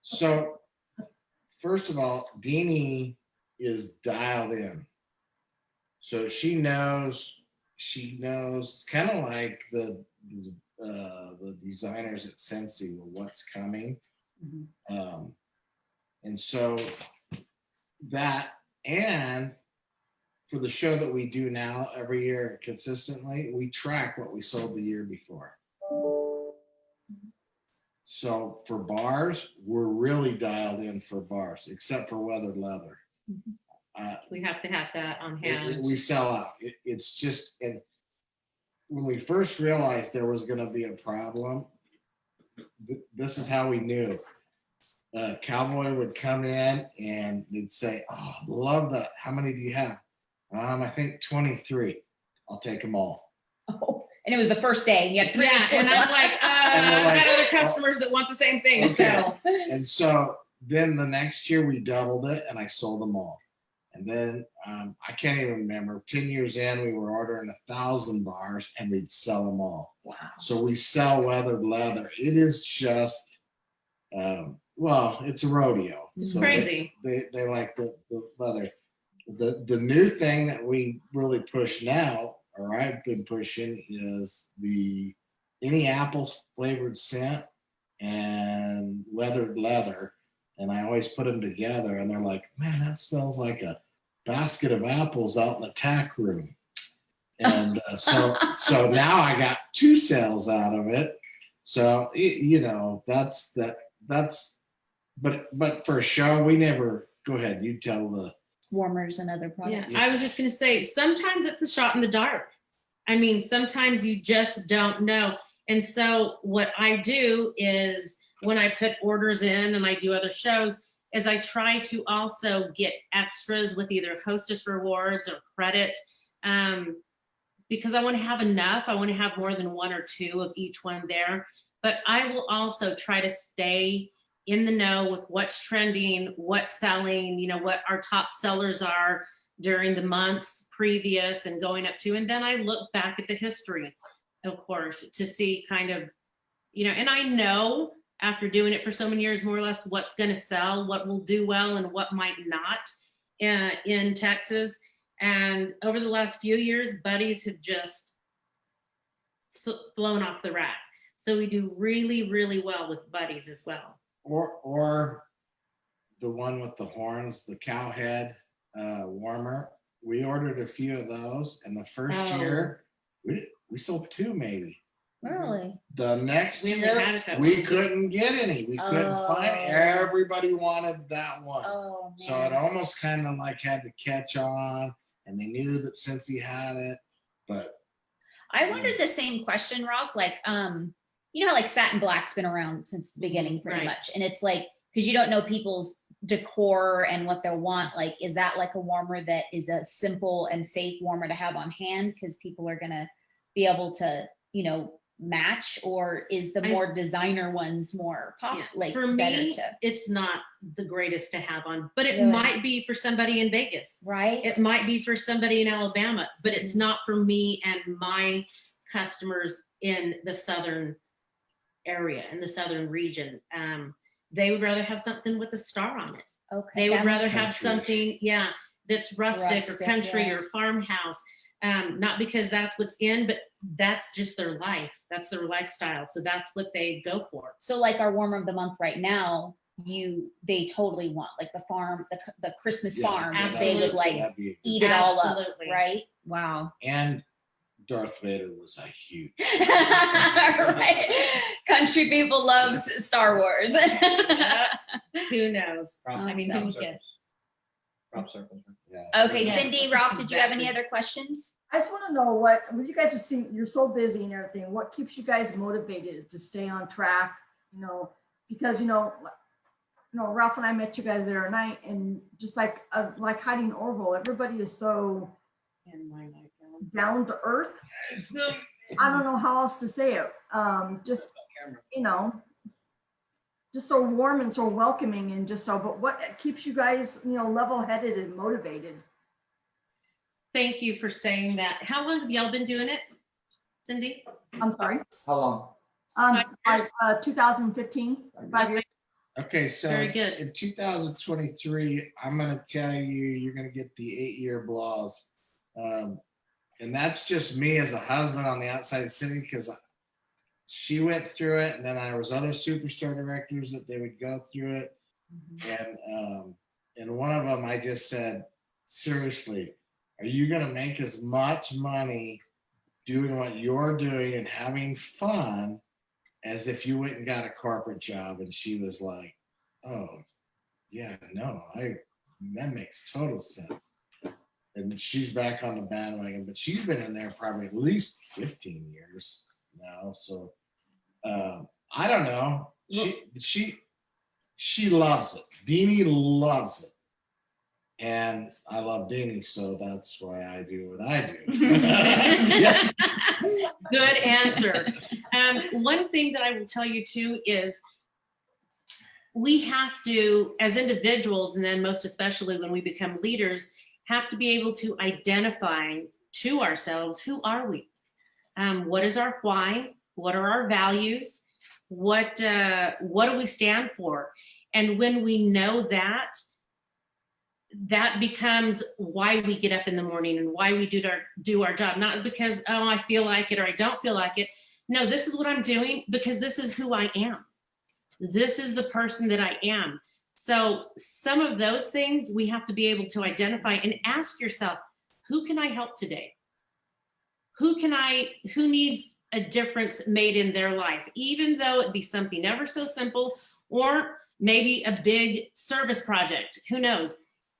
So first of all, Dini is dialed in. So she knows it's kind of like the designers at Scentsy, what's coming. And so that, and for the show that we do now every year consistently, we track what we sold the year before. So for bars, we're really dialed in for bars, except for weathered leather. We have to have that on hand. We sell out. It's just, and when we first realized there was going to be a problem, this is how we knew. Cowboy would come in and they'd say, "Oh, love that. How many do you have?" I think 23. I'll take them all. Oh, and it was the first day, and you had 3 Yeah, weeks and left. I'm like, And we're I've like, got other customers that want the same thing. Okay. So And so then the next year we doubled it and I sold them all. And then I can't even remember, 10 years in, we were ordering 1,000 bars and we'd sell them all. Wow. So we sell weathered leather. It is just, well, it's a rodeo. it's So crazy. They like the leather. The new thing that we really push now, or I've been pushing, is any apple flavored scent and weathered leather. And I always put them together and they're like, man, that smells like a basket of apples out in the tack room. And so now I got 2 sales out of it. So, but for a show, we never, go ahead, you tell the. Warmers and other Yeah, products. I was just going to say, sometimes it's a shot in the dark. I mean, sometimes you just don't know. And so what I do is when I put orders in and I do other shows is I try to also get extras with either hostess rewards or credit, because I want to have enough. I want to have more than one or two of each one there. But I will also try to stay in the know with what's trending, what's selling, you know, what our top sellers are during the months previous and going up to. And then I look back at the history, of course, to see kind of, you know, and I know after doing it for so many years, more or less what's going to sell, what will do well and what might not in Texas. And over the last few years, buddies have just flown off the rack. So we do really, really well with buddies as well. Or the one with the horns, the cow head warmer. We ordered a few of those, and the first year we sold 2 maybe. Really? The next We haven't had year it that we way. couldn't get any. We couldn't find it. Everybody wanted that one. Oh, So it almost kind of like had to catch on, and they knew that Scentsy had it, but I wondered the same question, Ralph. Like, you know, like Satin Black's been around since the beginning, pretty Right. much, and it's like because you don't know people's decor and what they'll want. Like, is that like a warmer that is a simple and safe warmer to have on hand because people are gonna be able to, you know, match, or is the more designer ones more pop? Yeah. Like For better me, to, it's not the greatest to have on, but it Really? might be for somebody in Vegas. right? It might be for somebody in Alabama, but it's Mhm. not for me and my customers in the southern area, in the southern region. They would rather have something with a star on it. Okay. They would that rather makes have Country-ish. something, yeah, that's rustic or Rustic, country yeah. or farmhouse. Not because that's what's in, but that's just their life. That's their lifestyle. So that's what they go for. So like our warmer of the month right now, they totally want like the farm, the Christmas yeah, farm. that'd They would Absolutely. like that'd be a good eat it all up, Absolutely. right? Wow. And Darth Vader was a huge. Right. Country people loves Star Wars. Who knows? Prop- I mean, prop who circles. guess? Prop circles. Yeah. Okay, Yeah. Cindy, Ralph, did you have any Exactly. other questions? I just want to know what, when you guys are seeing, you're so busy and everything, what keeps you guys motivated to stay on track? You know, because, Ralph and I met you guys the other night, and just like Heidi and Orville, everybody is so In my life, down to earth. I don't know how else to say it. Just, just so warm and so welcoming and just so, but what keeps you guys, level-headed and motivated? Thank you for saying that. How long have y'all been doing it, Cindy? I'm sorry. How long? 2015, 5 years. Okay, so Very good. in 2023, I'm gonna tell you, you're gonna get the 8-year blows. And that's just me as a husband on the outside of Cindy, because she went through it, and then there was other superstar directors that they would go through it. And one of them, I just said, seriously, are you gonna make as much money doing what you're doing and having fun as if you went and got a corporate job? And she was like, oh, yeah, no, that makes total sense. And she's back on the bandwagon, but she's been in there probably at least 15 years now. So I don't know. She loves it. Dini loves it. And I love Dini, so that's why I do what I do. Yeah. Good answer. One thing that I will tell you too is we have to, as individuals, and then most especially when we become leaders, have to be able to identify to ourselves, who are we? What is our why? What are our values? What do we stand for? And when we know that, that becomes why we get up in the morning and why we do our job. Not because, oh, I feel like it or I don't feel like it. No, this is what I'm doing because this is who I am. This is the person that I am. So some of those things we have to be able to identify and ask yourself, who can I help today? Who needs a difference made in their life, even though it be something ever so simple, or maybe a big service project, who knows?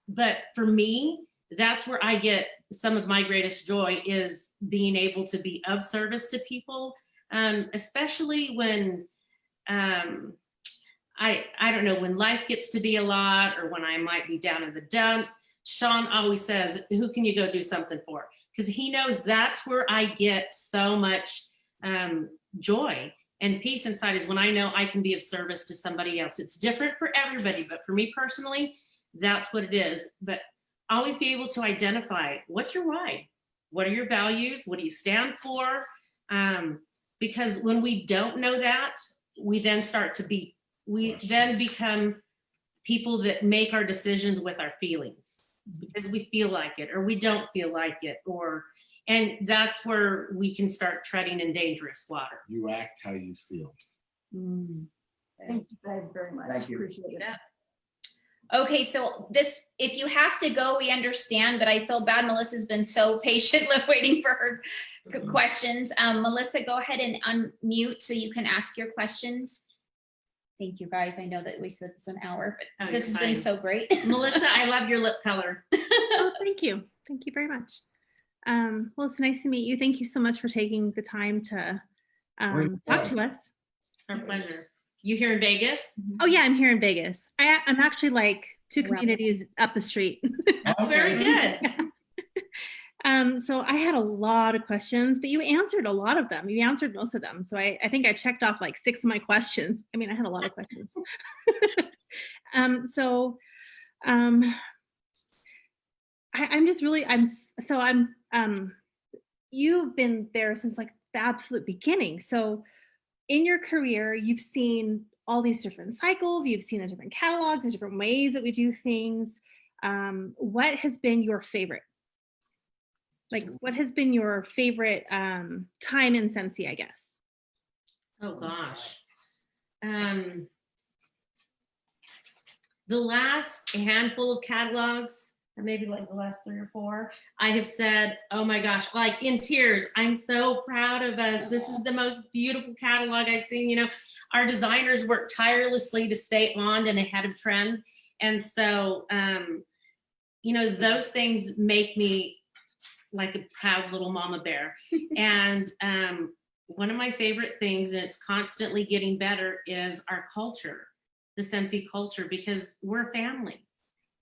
But for me, that's where I get some of my greatest joy, is being able to be of service to people, especially when I don't know, when life gets to be a lot or when I might be down in the dumps, Sean always says, who can you go do something for? Because he knows that's where I get so much joy and peace inside, is when I know I can be of service to somebody else. It's different for everybody, but for me personally, that's what it is. But always be able to identify, what's your why? What are your values? What do you stand for? Because when we don't know that, we then then become people that make our decisions with our feelings, because we feel like it or we don't feel like it, and that's where we can start treading in dangerous water. You act how you feel. Thank you guys very much. Thank you. Appreciate it. Yeah. Okay, so this, if you have to go, we understand, but I feel bad. Melissa's been so patient waiting for her questions. Melissa, go ahead and unmute so you can ask your questions. Thank you, guys. I know that we said this an hour, but this has been so great. Melissa, I love your lip color. Oh, thank you. Thank you very much. Well, it's nice to meet you. Thank you so much for taking the time to talk to us. It's our pleasure. You here in Vegas? Oh yeah, I'm here in Vegas. I'm actually like 2 communities up the street. Very good. So I had a lot of questions, but you answered a lot of them. You answered most of them. So I think I checked off like 6 of my questions. I mean, I had a lot of questions. You've been there since like the absolute beginning. So in your career, you've seen all these different cycles, you've seen the different catalogs and different ways that we do things. What has been your favorite? Like, what has been your favorite time in Scentsy, I guess? Oh gosh. The last handful of catalogs, or maybe like the last 3 or 4, I have said, oh my gosh, like in tears, I'm so proud of us. This is the most beautiful catalog I've seen. You know, our designers work tirelessly to stay on and ahead of trend. And so, you know, those things make me like a proud little mama bear. And one of my favorite things, and it's constantly getting better, is our culture, the Scentsy culture, because we're a family.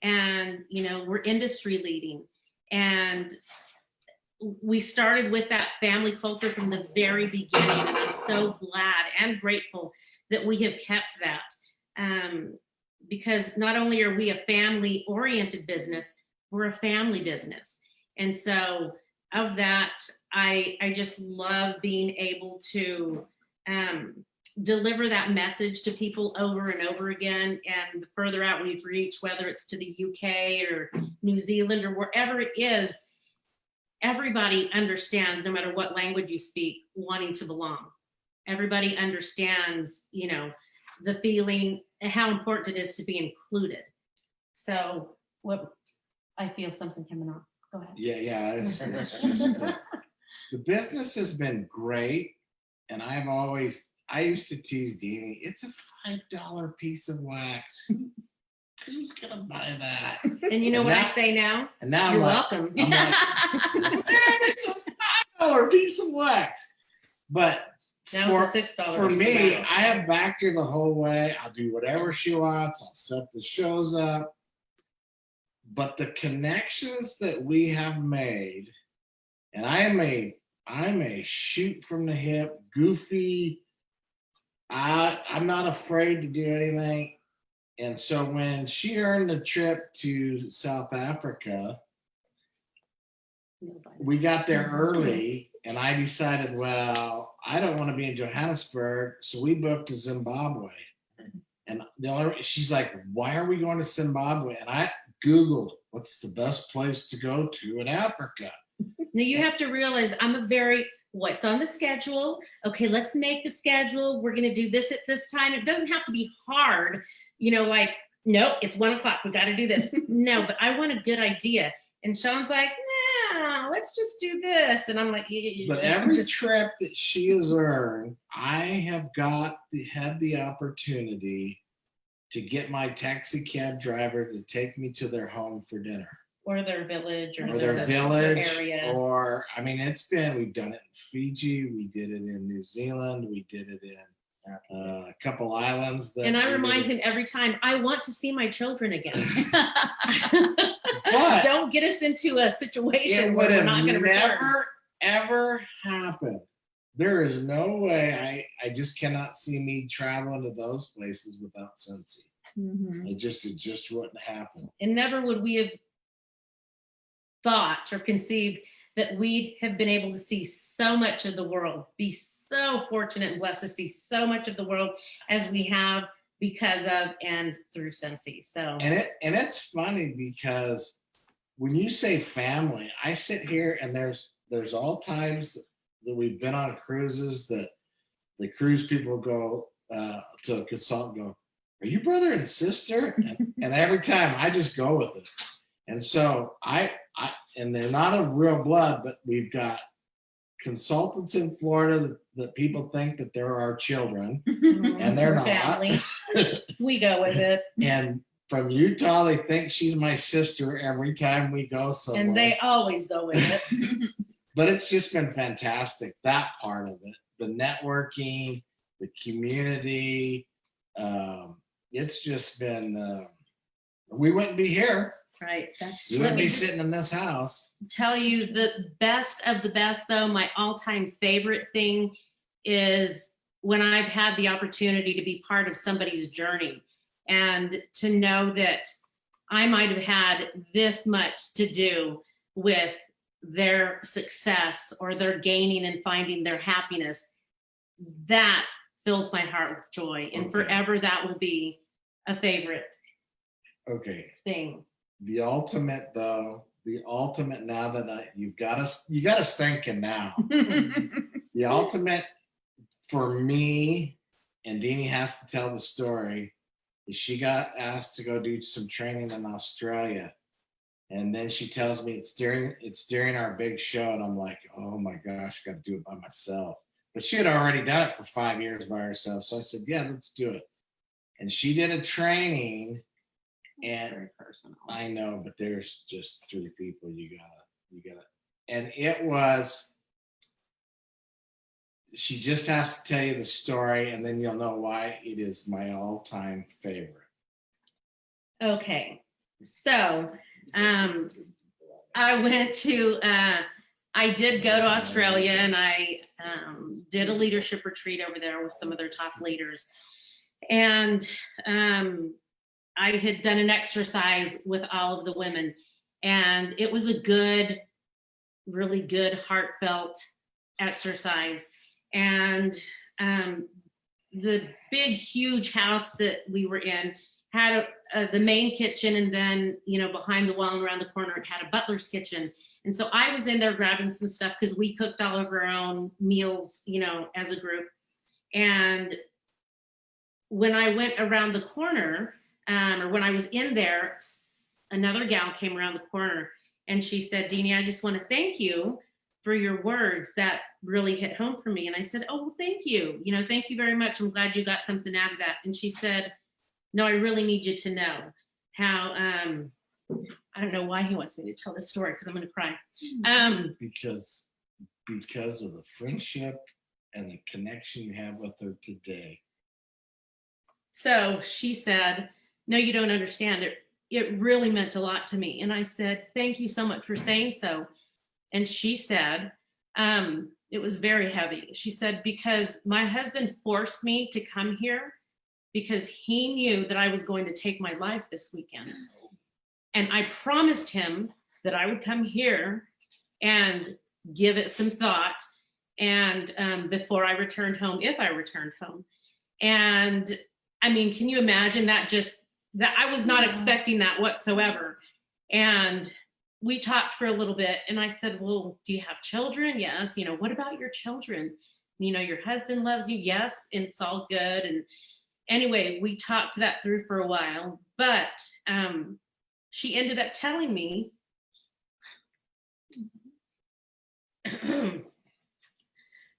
And, you know, we're industry leading. And we started with that family culture from the very beginning. And I'm so glad and grateful that we have kept that. Because not only are we a family oriented business, we're a family business. And so of that, I just love being able to deliver that message to people over and over again. And the further out we've reached, whether it's to the UK or New Zealand or wherever it is, everybody understands, no matter what language you speak, wanting to belong. Everybody understands, you know, the feeling, how important it is to be included. So what, I feel something coming on. Go ahead. Yeah. It's just, the business has been great. And I used to tease Dini, it's a $5 piece of wax. Who's gonna buy that? And you know what I say now? And now You're I'm like, welcome. I'm like, man, it's a $5 piece of wax. But Now it's a $6 for piece of me, wax. I have backed her the whole way. I'll do whatever she wants. I'll set the shows up. But the connections that we have made, and I'm a shoot from the hip, goofy. I'm not afraid to do anything. And so when she earned a trip to South Africa, we got there early and I decided, well, I don't want to be in Johannesburg. So we booked to Zimbabwe. And she's like, why are we going to Zimbabwe? And I Googled what's the best place to go to in Africa. Now you have to realize I'm a very, what's on the schedule? Okay, let's make the schedule. We're gonna do this at this time. It doesn't have to be hard, you know, like, nope, it's 1 o'clock, we gotta do this. No, but I want a good idea. And Sean's like, nah, let's just do this. And I'm like, but every trip that she has earned, I have had the opportunity to get my taxi cab driver to take me to their home for dinner. Or their village or Their village, area. or I mean, we've done it in Fiji, we did it in New Zealand, we did it in a couple islands. That And I we remind did. him every time, I want to see my children again. But Don't get us into a situation it where would we're have not gonna return. never, ever happened. There is no way, I just cannot see me traveling to those places without Scentsy. Mhm. It just wouldn't happen. And never would we have thought or conceived that we have been able to see so much of the world, be so fortunate and blessed to see so much of the world as we have because of and through Scentsy. So And it's funny because when you say family, I sit here and there's all times that we've been on cruises that the cruise people go to a consultant, go, "Are you brother and sister?" And every time I just go with it. And so I and they're not of real blood, but we've got consultants in Florida that people think that they're our children, and they're not. family. We go with it. And from Utah, they think she's my sister every time we go somewhere. And they always go with it. But it's just been fantastic, that part of it, the networking, the community. It's just been, we wouldn't be here. Right. We wouldn't be sitting in this house. Tell you the best of the best, though, my all-time favorite thing is when I've had the opportunity to be part of somebody's journey and to know that I might have had this much to do with their success or their gaining and finding their happiness. That fills my heart with joy, and Okay. forever that will be a favorite Okay. thing. The ultimate though, now that you got us thinking now. The ultimate for me, and Dini has to tell the story, is she got asked to go do some training in Australia. And then she tells me it's during our big show. And I'm like, oh my gosh, I got to do it by myself. But she had already done it for 5 years by herself. So I said, yeah, let's do it. And she did a training. And Very personal. I know, but there's just 3 people you gotta. And it was, she just has to tell you the story, and then you'll know why it is my all-time favorite. Okay. So I went to, I did go to Australia, and I did a leadership retreat over there with some of their top leaders. And I had done an exercise with all of the women, and it was a good, really good, heartfelt exercise. And the big, huge house that we were in had the main kitchen, and then, behind the wall and around the corner, it had a butler's kitchen. And so I was in there grabbing some stuff because we cooked all of our own meals, as a group. And when I went around the corner, or when I was in there, another gal came around the corner and she said, Dini, I just want to thank you for your words. That really hit home for me. And I said, oh, well, thank you. Thank you very much. I'm glad you got something out of that. And she said, no, I really need you to know how, I don't know why he wants me to tell this story because I'm going to cry. Because of the friendship and the connection you have with her today. So she said, no, you don't understand it. It really meant a lot to me. And I said, thank you so much for saying so. And she said, it was very heavy. She said, because my husband forced me to come here because he knew that I was going to take my life this weekend. And I promised him that I would come here and give it some thought. And before I returned home, if I returned home. And I mean, can you imagine that I was not expecting that whatsoever. And we talked for a little bit and I said, well, do you have children? Yes. What about your children? Your husband loves you. Yes. And it's all good. And anyway, we talked that through for a while, but she ended up telling me,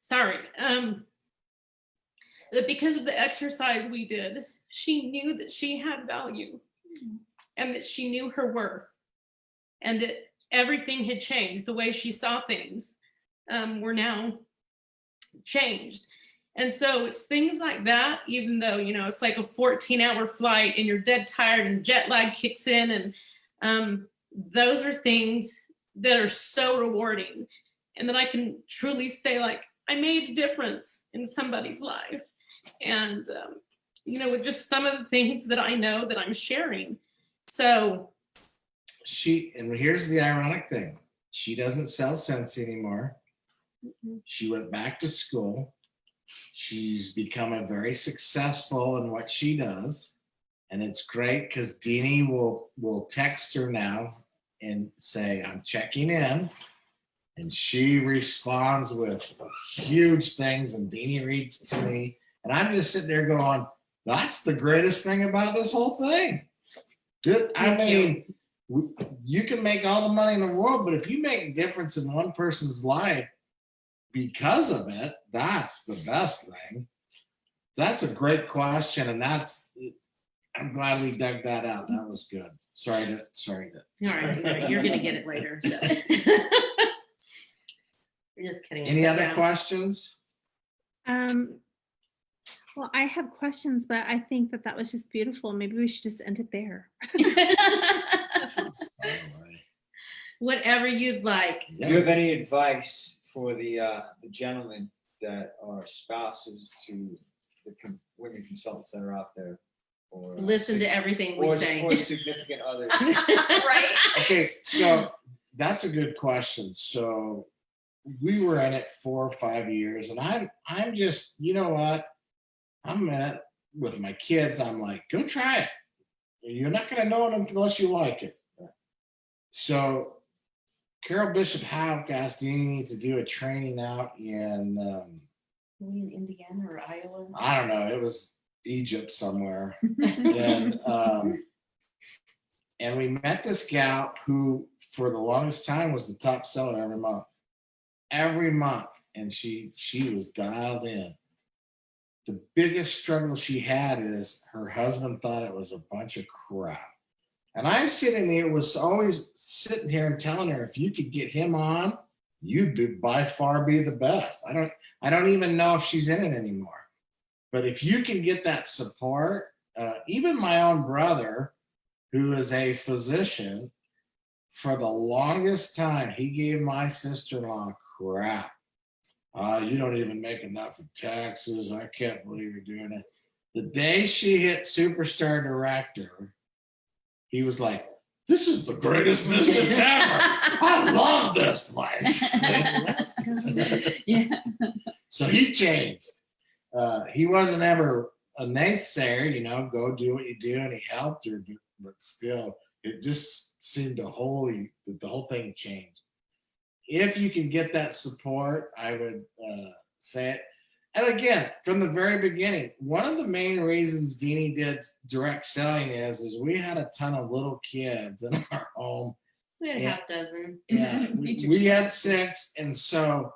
sorry, that because of the exercise we did, she knew that she had value and that she knew her worth and that everything had changed. The way she saw things were now changed. And so it's things like that, even though, you know, it's like a 14-hour flight and you're dead tired and jet lag kicks in. And those are things that are so rewarding. And that I can truly say, like, I made a difference in somebody's life. And, you know, with just some of the things that I know that I'm sharing. So. And here's the ironic thing. She doesn't sell Scentsy anymore. She went back to school. She's become a very successful in what she does. And it's great because Dini will text her now and say, I'm checking in. And she responds with huge things. And Dini reads to me. And I'm just sitting there going, that's the greatest thing about this whole thing. I mean, you can make all the money in the world, but if you make a difference in one person's life, because of it, that's the best thing. That's a great question, and I'm glad we dug that out. That was good. Sorry to. All right, you're gonna get it later. So. You're just kidding. Any other questions? Well, I have questions, but I think that was just beautiful. Maybe we should just end it there. Whatever you'd like. Do you have any advice for the gentlemen that are spouses to the women consultants that are out there? Or listen to everything we say. Or significant others. Right. Okay, so that's a good question. So we were in it 4 or 5 years, and I'm just, you know what? I'm in it with my kids. I'm like, go try it. You're not going to know it unless you like it. So Carol Bishop Houck asked Dini to do a training out in Indiana or Iowa? I don't know. It was Egypt somewhere. and we met this gal who for the longest time was the top seller every month. And she was dialed in. The biggest struggle she had is her husband thought it was a bunch of crap. And I'm sitting here, was always sitting here and telling her, if you could get him on, you'd by far be the best. I don't even know if she's in it anymore. But if you can get that support, even my own brother, who is a physician, for the longest time, he gave my sister-in-law crap. You don't even make enough of taxes. I can't believe you're doing it. The day she hit superstar director, he was like, this is the greatest business ever. I love this place. Yeah. So he changed. He wasn't ever a naysayer, you know, go do what you do, and he helped her, but still, it just seemed the whole thing changed. If you can get that support, I would say it. And again, from the very beginning, one of the main reasons Dini did direct selling is we had a ton of little kids in our home. We had a half dozen. Yeah, we had 6. And so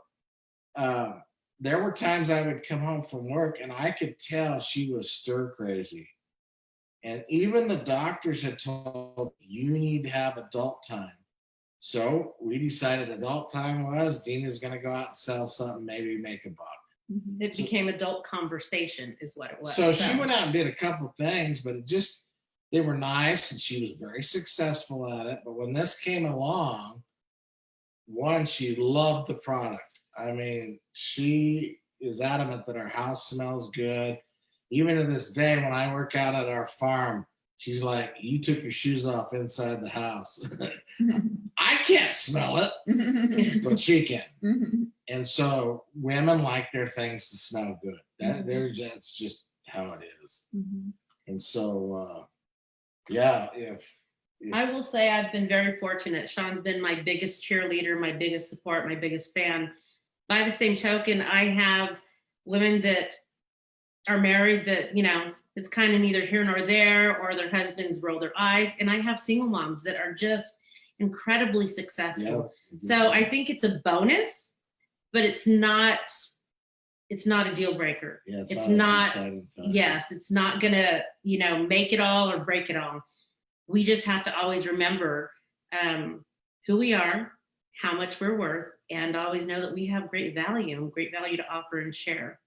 there were times I would come home from work and I could tell she was stir crazy. And even the doctors had told you need to have adult time. So we decided adult time was Dina's going to go out and sell something, maybe make a buck. It became adult conversation is what it was. So she went out and did a couple of things, but they were nice and she was very successful at it. But when this came along, one, she loved the product. I mean, she is adamant that our house smells good. Even to this day, when I work out at our farm, she's like, you took your shoes off inside the house. I can't smell it, but she can. And so women like their things to smell good. That's just how it is. And so, if I will say I've been very fortunate. Sean's been my biggest cheerleader, my biggest support, my biggest fan. By the same token, I have women that are married that, you know, it's kind of neither here nor there, or their husbands roll their eyes. And I have single moms that are just incredibly successful. Yeah. So I think it's a bonus, but it's not a deal breaker. Yeah, it's not, yes, it's not gonna, you know, make it all or break it all. We just have to always remember who we are, how much we're worth, and always know that we have great value to offer and share.